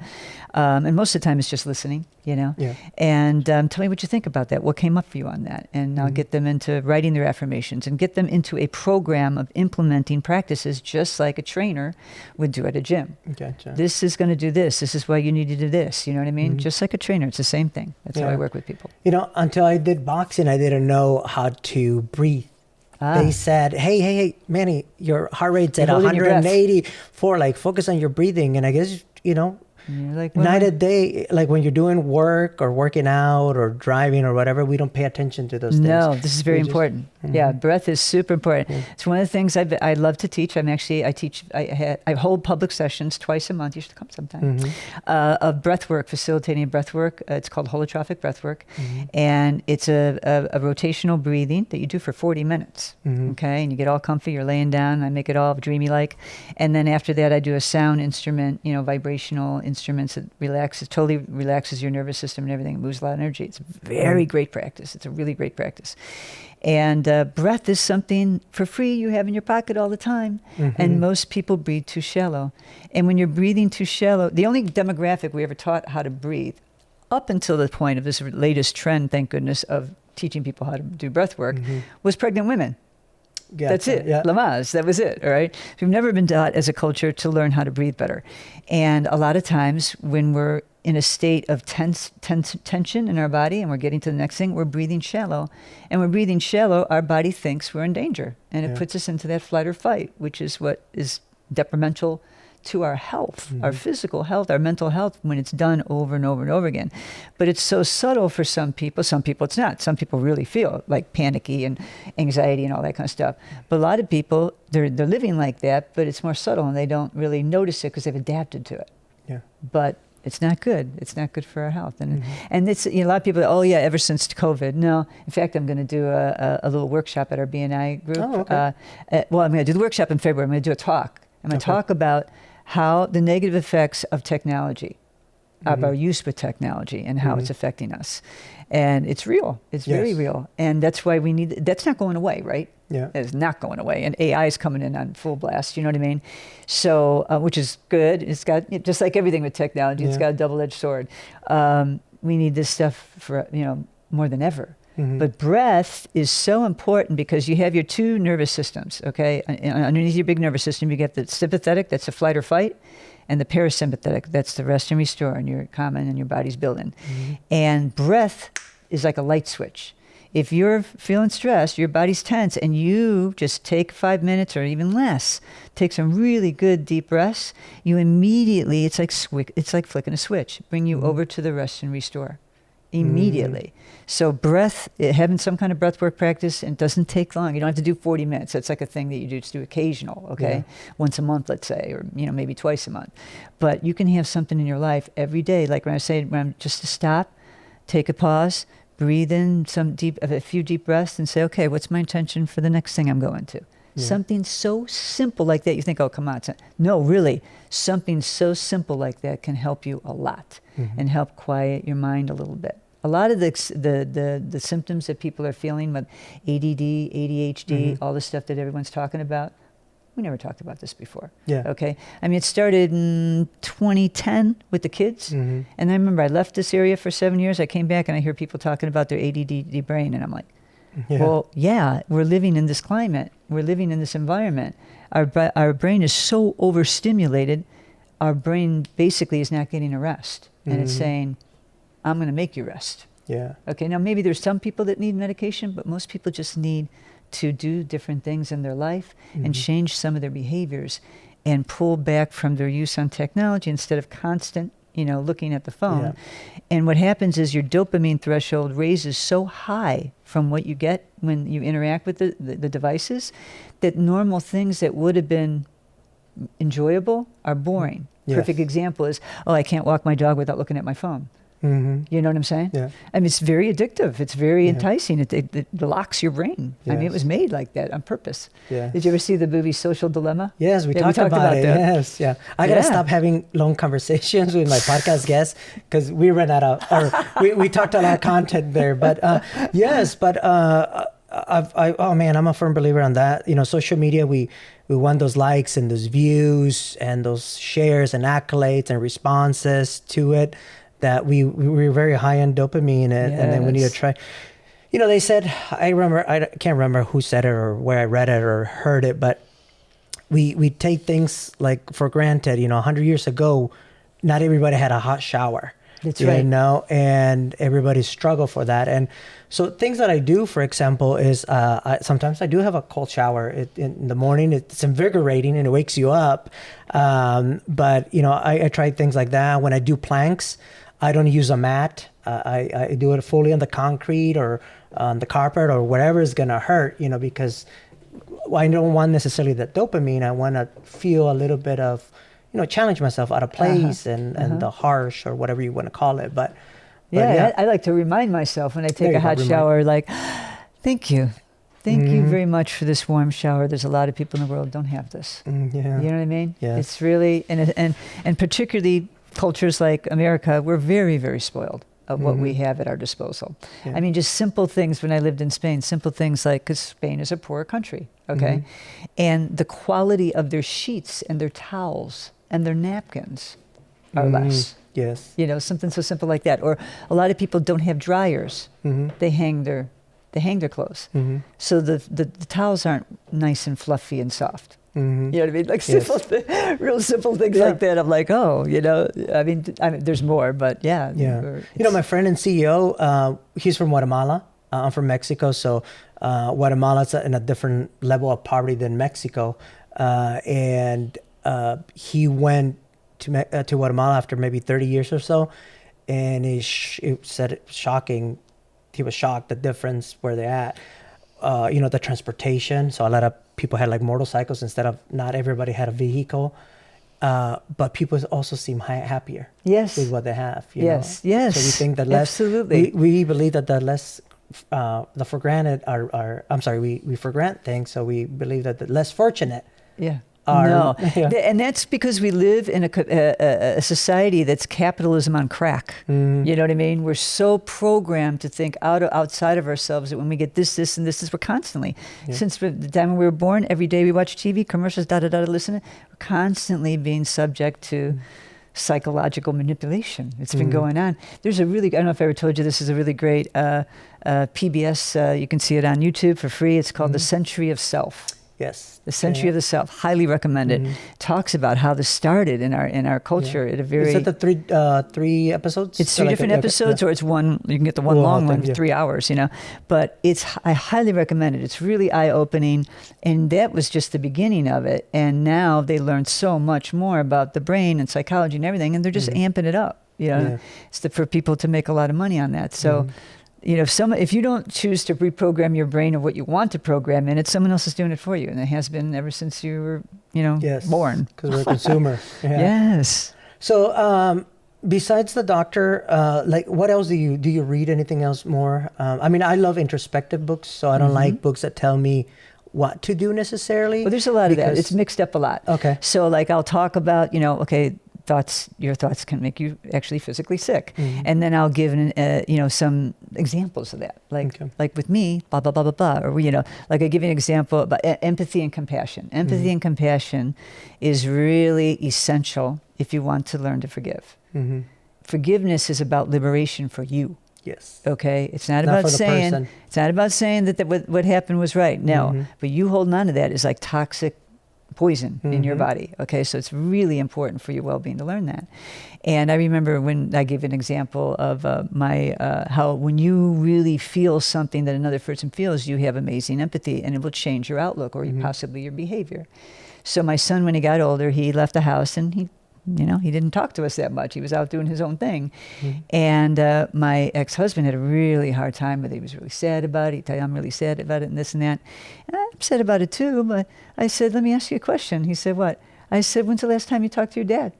And most of the time it's just listening, Yeah. And tell me what you think about that. What came up for you on that? And I'll get them into writing their affirmations and get them into a program of implementing practices just like a trainer would do at a gym. Gotcha. This is going to do this. This is why you need to do this. You know what I mean? Just like a trainer. It's the same thing. That's how I work with people. Until I did boxing, I didn't know how to breathe. They said, hey, Manny, your heart rate's at 184. Like, focus on your breathing. And I guess, And you're like, night and day, like when you're doing work or working out or driving or whatever, we don't pay attention to those things. No, this is very important. Yeah, breath is super important. Yeah. It's one of the things I love to teach. I hold public sessions twice a month. You should come sometime. Of breath work, facilitating breath work. It's called holotrophic breath work. And it's a rotational breathing that you do for 40 minutes. Okay, and you get all comfy, you're laying down, I make it all dreamy like. And then after that, I do a sound instrument, vibrational instruments that totally relaxes your nervous system and everything. It moves a lot of energy. It's very great practice. It's a really great practice. And breath is something for free you have in your pocket all the time. And most people breathe too shallow. And when you're breathing too shallow, the only demographic we ever taught how to breathe, up until the point of this latest trend, thank goodness, of teaching people how to do breath work, was pregnant women. Gotcha. That's it. Yeah. Lamaze, that was it. All right. We've never been taught as a culture to learn how to breathe better. And a lot of times when we're in a state of tension in our body and we're getting to the next thing, we're breathing shallow. And when we're breathing shallow, our body thinks we're in danger. And it puts us into that flight or fight, which is what is detrimental to our health, our physical health, our mental health, when it's done over and over and over again. But it's so subtle for some people it's not. Some people really feel like panicky and anxiety and all that kind of stuff. But a lot of people, they're living like that, but it's more subtle and they don't really notice it because they've adapted to it. Yeah. But it's not good. It's not good for our health. And and it's, a lot of people, ever since COVID. No, in fact, I'm going to do a little workshop at our BNI group. Oh, okay. I'm going to do the workshop in February. I'm going to do a talk. I'm going to talk about how the negative effects of technology, of our use with technology and how it's affecting us. And it's real. It's very real. And that's why that's not going away, right? Yeah. It's not going away. And AI is coming in on full blast, you know what I mean? So, which is good. It's got, just like everything with technology, it's got a double-edged sword. We need this stuff for, more than ever. But breath is so important because you have your two nervous systems, okay? Underneath your big nervous system, you get the sympathetic, that's the flight or fight, and the parasympathetic, that's the rest and restore, and you're calming and your body's building. And breath is like a light switch. If you're feeling stressed, your body's tense, and you just take 5 minutes or even less, take some really good deep breaths, you immediately, it's like flicking a switch, bring you over to the rest and restore. Immediately. So breath, having some kind of breath work practice, and it doesn't take long. You don't have to do 40 minutes. That's like a thing that you just do occasional, okay? Once a month, let's say, or maybe twice a month. But you can have something in your life every day. Like when I'm just to stop, take a pause, breathe in a few deep breaths and say, okay, what's my intention for the next thing I'm going to? Something so simple like that. You think, oh, come on. No, really, something so simple like that can help you a lot and help quiet your mind a little bit. A lot of the symptoms that people are feeling with ADD, ADHD, all the stuff that everyone's talking about, we never talked about this before. Yeah. Okay. I mean, it started in 2010 with the kids. And I remember I left this area for 7 years. I came back and I hear people talking about their ADD brain. And I'm like, well, we're living in this climate. We're living in this environment. Our brain is so overstimulated. Our brain basically is not getting a rest. And it's saying, I'm going to make you rest. Yeah. Okay. Now, maybe there's some people that need medication, but most people just need to do different things in their life and change some of their behaviors and pull back from their use on technology instead of constant, looking at the phone. And what happens is your dopamine threshold raises so high from what you get when you interact with the devices that normal things that would have been enjoyable are boring. Perfect example is, I can't walk my dog without looking at my phone. You know what I'm saying? Yeah. I mean, it's very addictive. It's very enticing. It locks your brain. Yes. I mean, it was made like that on purpose. Yeah. Did you ever see the movie Social Dilemma? Yes, we talked about it. That. Yes, yeah. I got to stop having long conversations with my podcast guests because we ran out of, or we talked a lot of content there. But yes, but I'm a firm believer on that. Social media, we want those likes and those views and those shares and accolades and responses to it. That we're very high on dopamine and then we need to try. They said, I can't remember who said it or where I read it or heard it, but we take things like for granted. 100 years ago, not everybody had a hot shower. That's right. You know, and everybody struggle for that. And so things that I do, for example, is sometimes I do have a cold shower in the morning. It's invigorating and it wakes you up. But, you know, I try things like that. When I do planks, I don't use a mat. I do it fully on the concrete or on the carpet or whatever is going to hurt, you know, because I don't want necessarily the dopamine. I want to feel a little bit of, you know, challenge myself out of place and the harsh or whatever you want to call it. But yeah. I like to remind myself when I take a hot shower, like, thank you. Thank you very much for this warm shower. There's a lot of people in the world don't have this. Yeah. You know what I mean? Yeah. It's really, and particularly cultures like America, we're very, very spoiled of what we have at our disposal. Yeah. I mean, just simple things when I lived in Spain, simple things like, because Spain is a poor country, okay? And the quality of their sheets and their towels and their napkins are less. Yes. You know, something so simple like that. Or a lot of people don't have dryers. They hang their clothes. So the towels aren't nice and fluffy and soft. You know what I mean? Like simple, real simple things like that. I'm like, oh, you know, I mean, there's more, but yeah. You know, my friend and CEO, he's from Guatemala. I'm from Mexico, so Guatemala's in a different level of poverty than Mexico, and he went to Guatemala after maybe 30 years or so, and he said it's shocking. He was shocked the difference where they're at. You know, the transportation. So a lot of people had like motorcycles instead of, not everybody had a vehicle. But people also seem happier with what they have. You know? Yes. So we think that less, absolutely. We believe that the less, the for granted we for granted things. So we believe that the less fortunate and that's because we live in a society that's capitalism on crack. You know what I mean? We're so programmed to think outside of ourselves that when we get this, and this, we're constantly, since the time when we were born, every day we watch TV, commercials, listen, we're constantly being subject to psychological manipulation. It's been going on. There's I don't know if I ever told you, this is a really great PBS, you can see it on YouTube for free. It's called The Century of Self. Yes. The Century of the Self. Highly recommend it. Talks about how this started in our culture at a very... Is it the three episodes? It's three different episodes, or it's one, you can get the one long one, 3 hours, you know. But I highly recommend it. It's really eye-opening. And that was just the beginning of it. And now they learn so much more about the brain and psychology and everything, and they're just amping it up, you know. It's for people to make a lot of money on that. So... You know, if you don't choose to reprogram your brain of what you want to program in it, someone else is doing it for you. And it has been ever since you were, you know, born. Because we're a consumer. Yes. So besides the doctor, like what else do you read anything else more? I mean, I love introspective books, so I don't like books that tell me what to do necessarily. Well, there's a lot of that. It's mixed up a lot. Okay. So like I'll talk about, you know, your thoughts can make you actually physically sick. And then I'll give, you know, some examples of that. Like with me, blah, blah, blah, blah, blah. Or, you know, like I give you an example about empathy and compassion. Empathy and compassion is really essential if you want to learn to forgive. Forgiveness is about liberation for you. Yes. Okay? It's not about saying that what happened was right. No. But you holding on to that is like toxic poison in your body. Okay, so it's really important for your well-being to learn that. And I remember when I gave an example of how when you really feel something that another person feels, you have amazing empathy, and it will change your outlook or possibly your behavior. So my son, when he got older, he left the house and he didn't talk to us that much. He was out doing his own thing. And my ex-husband had a really hard time with it. He was really sad about it. He'd tell you, I'm really sad about it and this and that. And I'm sad about it too, but I said, let me ask you a question. He said, what? I said, when's the last time you talked to your dad?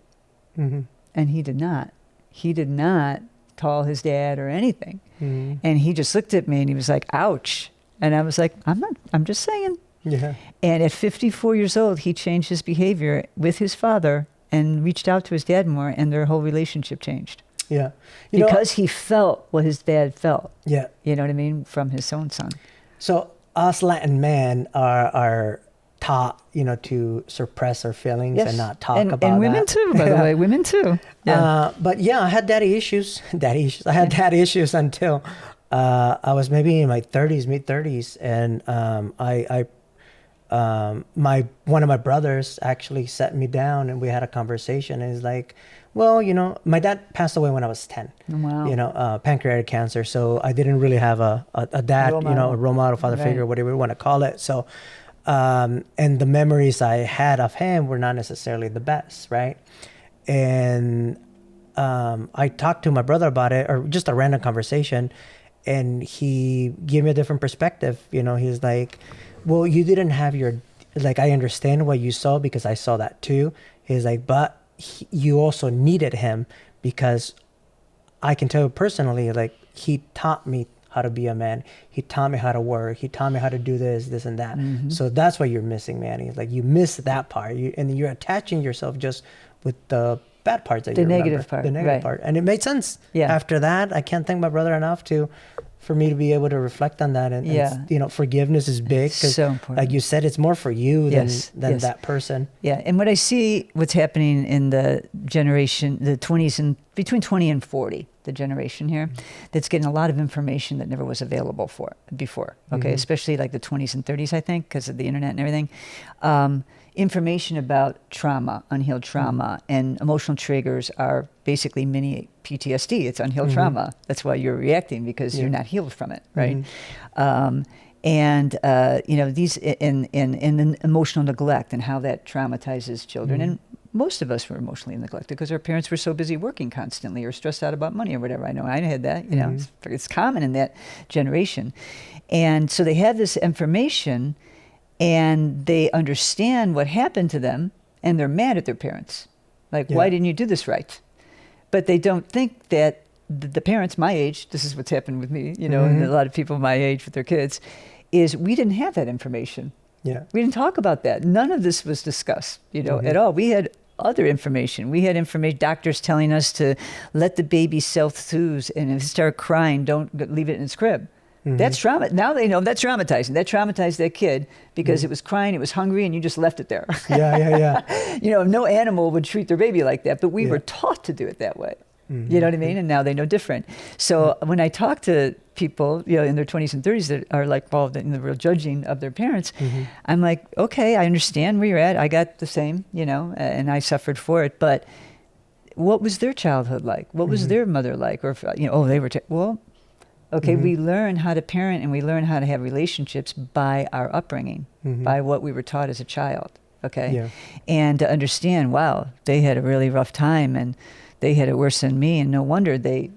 And he did not. He did not call his dad or anything. And he just looked at me and he was like, ouch. And I was like, I'm just saying. Yeah. And at 54 years old, he changed his behavior with his father and reached out to his dad more, and their whole relationship changed. Yeah. Because he felt what his dad felt. Yeah. You know what I mean? From his own son. So us Latin men are taught, you know, to suppress our feelings and not talk about that. And women too, by the way. Women too. Yeah. But yeah, I had daddy issues. I had daddy issues until I was maybe in my mid-30s. And one of my brothers actually sat me down and we had a conversation, and he's like, well, my dad passed away when I was 10. Wow. Pancreatic cancer. So I didn't really have a dad, a role model, father figure, whatever you want to call it. So, and the memories I had of him were not necessarily the best, right? And I talked to my brother about it, or just a random conversation, and he gave me a different perspective. He's like, well, you didn't have I understand what you saw because I saw that too. He's like, but you also needed him because I can tell you personally, like, he taught me how to be a man. He taught me how to work. He taught me how to do this and that. Mm-hmm. So that's what you're missing, Manny. Like, you miss that part. And you're attaching yourself just with the bad parts that you remember. The negative part. And it made sense. Yeah. After that, I can't thank my brother enough for me to be able to reflect on that. And forgiveness is big. Because, so important. Like you said, it's more for you than that person. Yeah. And what I see what's happening in the generation, the 20s and between 20 and 40, the generation here, that's getting a lot of information that never was available before. Okay. Especially like the 20s and 30s, I think, because of the internet and everything. Information about trauma, unhealed trauma, and emotional triggers are basically mini PTSD. It's unhealed trauma. That's why you're reacting, because you're not healed from it, right? These in emotional neglect and how that traumatizes children. And most of us were emotionally neglected because our parents were so busy working constantly or stressed out about money or whatever. I know I had that. It's common in that generation, and so they have this information. And they understand what happened to them, and they're mad at their parents. Like, why didn't you do this right? But they don't think that the parents my age, this is what's happened with me, and a lot of people my age with their kids, is we didn't have that information. Yeah. We didn't talk about that. None of this was discussed, at all. We had other information. We had doctors telling us to let the baby self-soothe, and if it start crying, don't leave it in its crib. That's trauma. Now they know that's traumatizing. That traumatized that kid because it was crying, it was hungry, and you just left it there. Yeah. No animal would treat their baby like that, but we were taught to do it that way. You know what I mean? And now they know different. So when I talk to people, in their 20s and 30s that are like involved in the real judging of their parents, I'm like, okay, I understand where you're at. I got the same, and I suffered for it. But what was their childhood like? What was their mother like? Or, they were, okay, we learn how to parent and we learn how to have relationships by our upbringing, by what we were taught as a child, okay? Yeah. And to understand, wow, they had a really rough time and they had it worse than me, and no wonder they,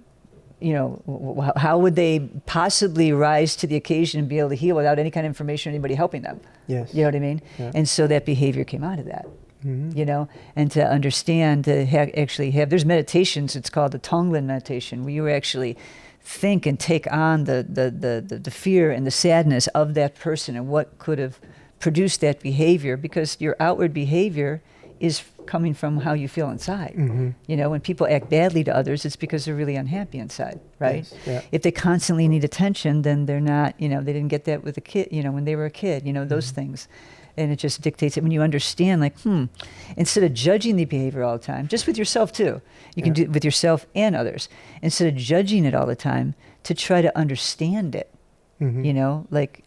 how would they possibly rise to the occasion and be able to heal without any kind of information or anybody helping them? Yes. You know what I mean? Yeah. And so that behavior came out of that. And to understand, to actually have, there's meditations, it's called the Tonglen meditation, where you actually think and take on the fear and the sadness of that person and what could have produced that behavior, because your outward behavior is coming from how you feel inside. When people act badly to others, it's because they're really unhappy inside, right? Yes. Yeah. If they constantly need attention, then they're not, they didn't get that with a kid, when they were a kid, those things. And it just dictates it when you understand, like, instead of judging the behavior all the time, just with yourself too, you can do it with yourself and others, instead of judging it all the time, to try to understand it,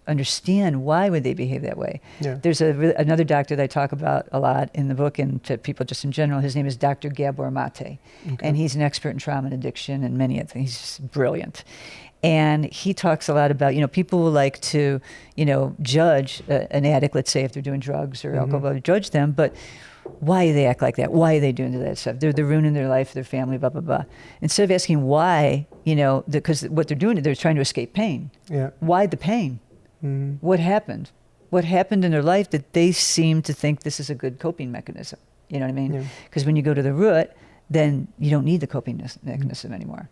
understand why would they behave that way. Yeah. There's another doctor that I talk about a lot in the book and to people just in general. His name is Dr. Gabor Mate, and he's an expert in trauma and addiction and many other things. He's just brilliant. And he talks a lot about, people will like to, judge an addict, let's say if they're doing drugs or alcohol, judge them, but why do they act like that? Why are they doing that stuff? They're ruining their life, their family, blah, blah, blah. Instead of asking why, because what they're doing, they're trying to escape pain. Yeah. Why the pain? What happened? What happened in their life that they seem to think this is a good coping mechanism? You know what I mean? Because when you go to the root, then you don't need the coping mechanism anymore.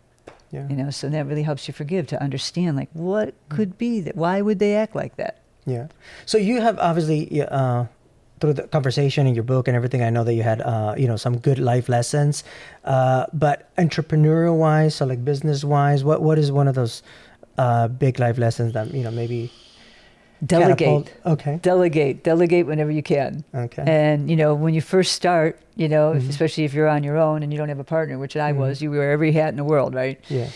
Yeah. So that really helps you forgive, to understand, like, what could be that? Why would they act like that? Yeah. So you have obviously, through the conversation in your book and everything, I know that you had, some good life lessons. But entrepreneurial-wise, so like business-wise, what is one of those big life lessons that, maybe... Delegate. Okay. Delegate whenever you can. Okay. And, when you first start, especially if you're on your own and you don't have a partner, which I was, you wear every hat in the world, right? Yeah.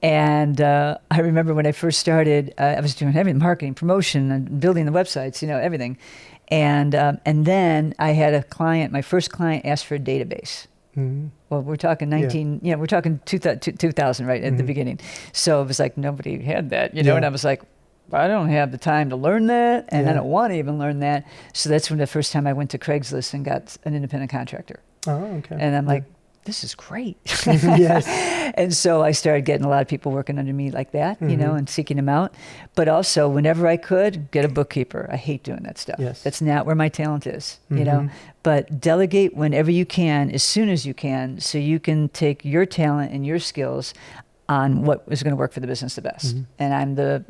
And I remember when I first started, I was doing everything, marketing, promotion, and building the websites, everything. And then I had a client, my first client asked for a database. Mm-hmm. Well, we're talking we're talking 2000, right, at the beginning. So it was like nobody had that, and I was like, I don't have the time to learn that, and I don't want to even learn that. So that's when the first time I went to Craigslist and got an independent contractor. Oh, okay. And I'm like, this is great. Yes. And so I started getting a lot of people working under me like that, and seeking them out. But also, whenever I could, get a bookkeeper. I hate doing that stuff. Yes. That's not where my talent is, But delegate whenever you can, as soon as you can, so you can take your talent and your skills on what is going to work for the business the best. And I'm the,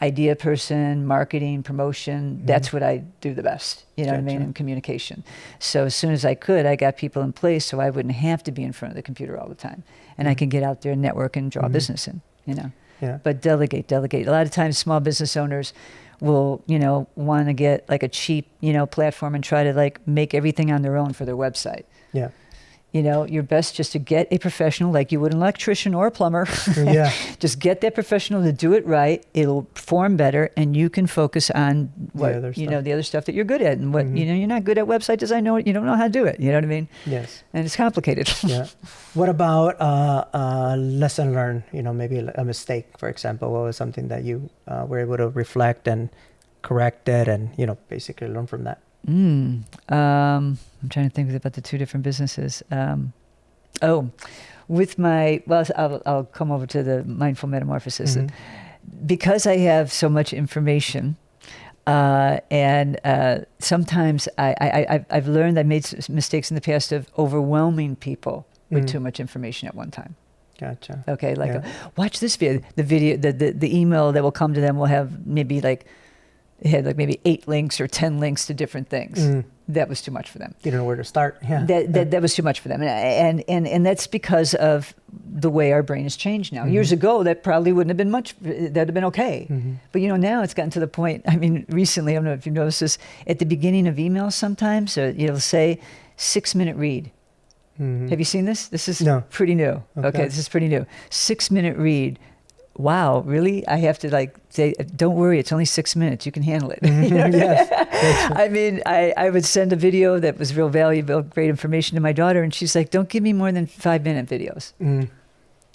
idea person, marketing, promotion. That's what I do the best, what I mean, in communication. So as soon as I could, I got people in place so I wouldn't have to be in front of the computer all the time. And I can get out there and network and draw business in, Yeah. But delegate. A lot of times small business owners will, want to get like a cheap, platform and try to like make everything on their own for their website. Yeah. You're best just to get a professional like you would an electrician or a plumber. Yeah. Just get that professional to do it right. It'll perform better, and you can focus on what the other stuff that you're good at. And what you're not good at website design. You don't know how to do it. You know what I mean? Yes. And it's complicated. Yeah. What about lesson learned? Maybe a mistake, for example. What was something that you were able to reflect and correct it, and basically learn from that? I'm trying to think about the two different businesses. With I'll come over to the Mindful Metamorphosis. Because I have so much information, and sometimes I've learned I made mistakes in the past of overwhelming people with too much information at one time. Gotcha. Okay, watch this video. The email that will come to them will have maybe it had maybe 8 links or 10 links to different things. That was too much for them. You don't know where to start. Yeah. That was too much for them. And that's because of the way our brain has changed now. Years ago, that probably wouldn't have been much. That'd have been okay. But now it's gotten to the point, recently, I don't know if you've noticed this, at the beginning of emails sometimes, it'll say 6-minute read. Have you seen this? This is pretty new. Okay, this is pretty new. 6-minute read. Wow, really? I have to say, don't worry, it's only 6 minutes. You can handle it. Yes. I would send a video that was real valuable, great information to my daughter, and she's like, don't give me more than 5-minute videos.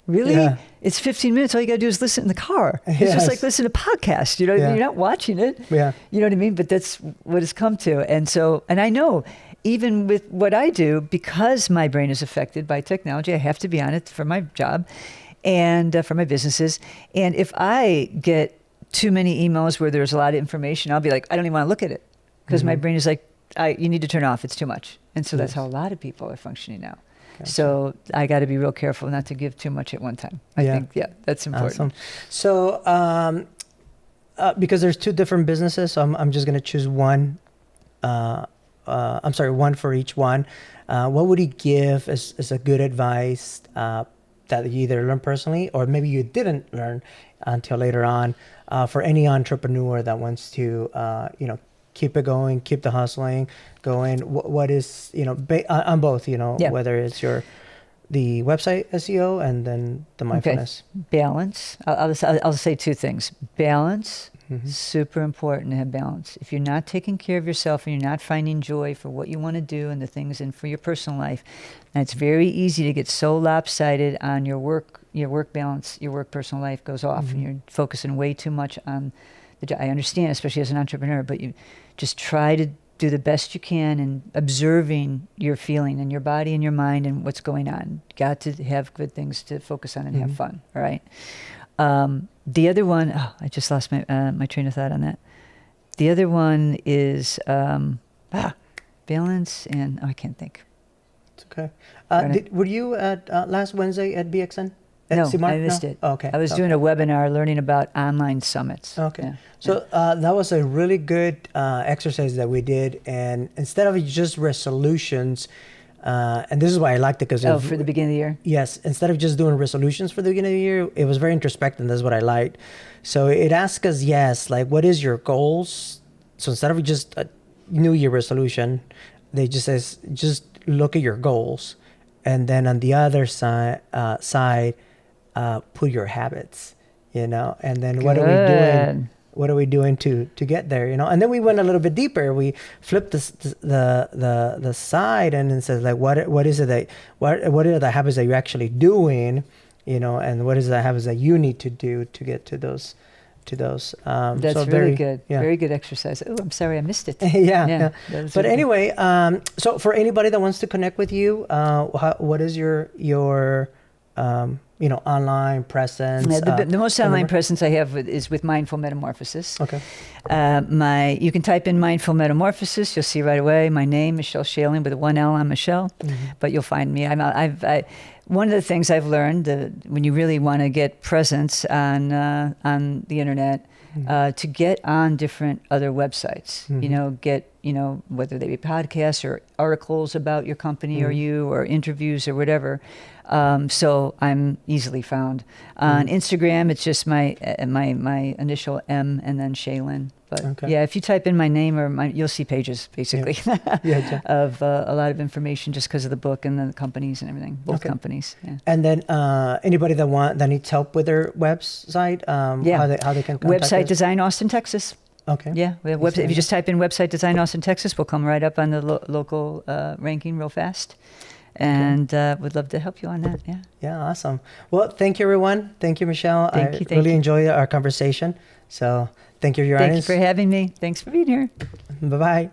Really? Yeah. It's 15 minutes. All you got to do is listen in the car. It's just like listen to podcasts. You're not watching it. Yeah. You know what I mean? But that's what it's come to. And I know, even with what I do, because my brain is affected by technology, I have to be on it for my job and for my businesses. And if I get too many emails where there's a lot of information, I'll be like, I don't even want to look at it, because my brain is like, you need to turn off. It's too much. And so that's how a lot of people are functioning now. Gotcha. So I got to be real careful not to give too much at one time. I think, that's important. Awesome. So because there's 2 different businesses, so I'm just going to choose one. One for each one. What would you give as a good advice that you either learned personally or maybe you didn't learn until later on for any entrepreneur that wants to, keep it going, keep the hustling going? What is, on both, whether it's the website SEO and then the mindfulness. Okay. Balance. I'll say 2 things. Balance. Super important to have balance. If you're not taking care of yourself and you're not finding joy for what you want to do and the things and for your personal life, and it's very easy to get so lopsided on your work balance, your work personal life goes off, and you're focusing way too much on the job. I understand, especially as an entrepreneur, but you just try to do the best you can and observing your feeling and your body and your mind and what's going on. Got to have good things to focus on and have fun. All right. The other one, I just lost my train of thought on that. The other one is balance and I can't think. It's okay. Were you at last Wednesday at BXN? No, I missed it. Oh, okay. I was doing a webinar learning about online summits. Okay. Yeah. So that was a really good exercise that we did. And instead of just resolutions, and this is why I liked it, because for the beginning of the year? Yes. Instead of just doing resolutions for the beginning of the year, it was very introspective. That's what I liked. So it asked us, what is your goals? So instead of just a New Year resolution, they just says, just look at your goals. And then on the other side, put your habits, and then what are we doing what are we doing to get there, and then we went a little bit deeper. We flipped the side, and it says like what is it that what are the habits that you're actually doing, and what is the habits that you need to do to get to those That's so really good. yeah. Very good exercise. Oh, I'm sorry I missed it. yeah. But really anyway, so for anybody that wants to connect with you, what is your online presence? The most online presence I have is with Mindful Metamorphosis. Okay. You can type in Mindful Metamorphosis. You'll see right away my name, Michele Schalin, with one L on Michelle. But you'll find me. One of the things I've learned when you really want to get presence on the internet, to get on different other websites, whether they be podcasts or articles about your company or you, or interviews or whatever. So I'm easily found. On Instagram, it's just my initial M and then Schalin. But yeah, if you type in my name you'll see pages basically of a lot of information just because of the book and the companies and everything, both companies. Yeah. And then anybody that needs help with their website, how they can contact Website us? Design Austin, Texas. Okay. Yeah, we have website. If you just type in Website Design Austin, Texas, we'll come right up on the local ranking real fast. And would love to help you on that. Yeah. Yeah, awesome. Well, thank you, everyone. Thank you, Michelle. Thank I really you. enjoyed our conversation. So thank you for your Thank audience. you for having me. Thanks for being here. Bye-bye.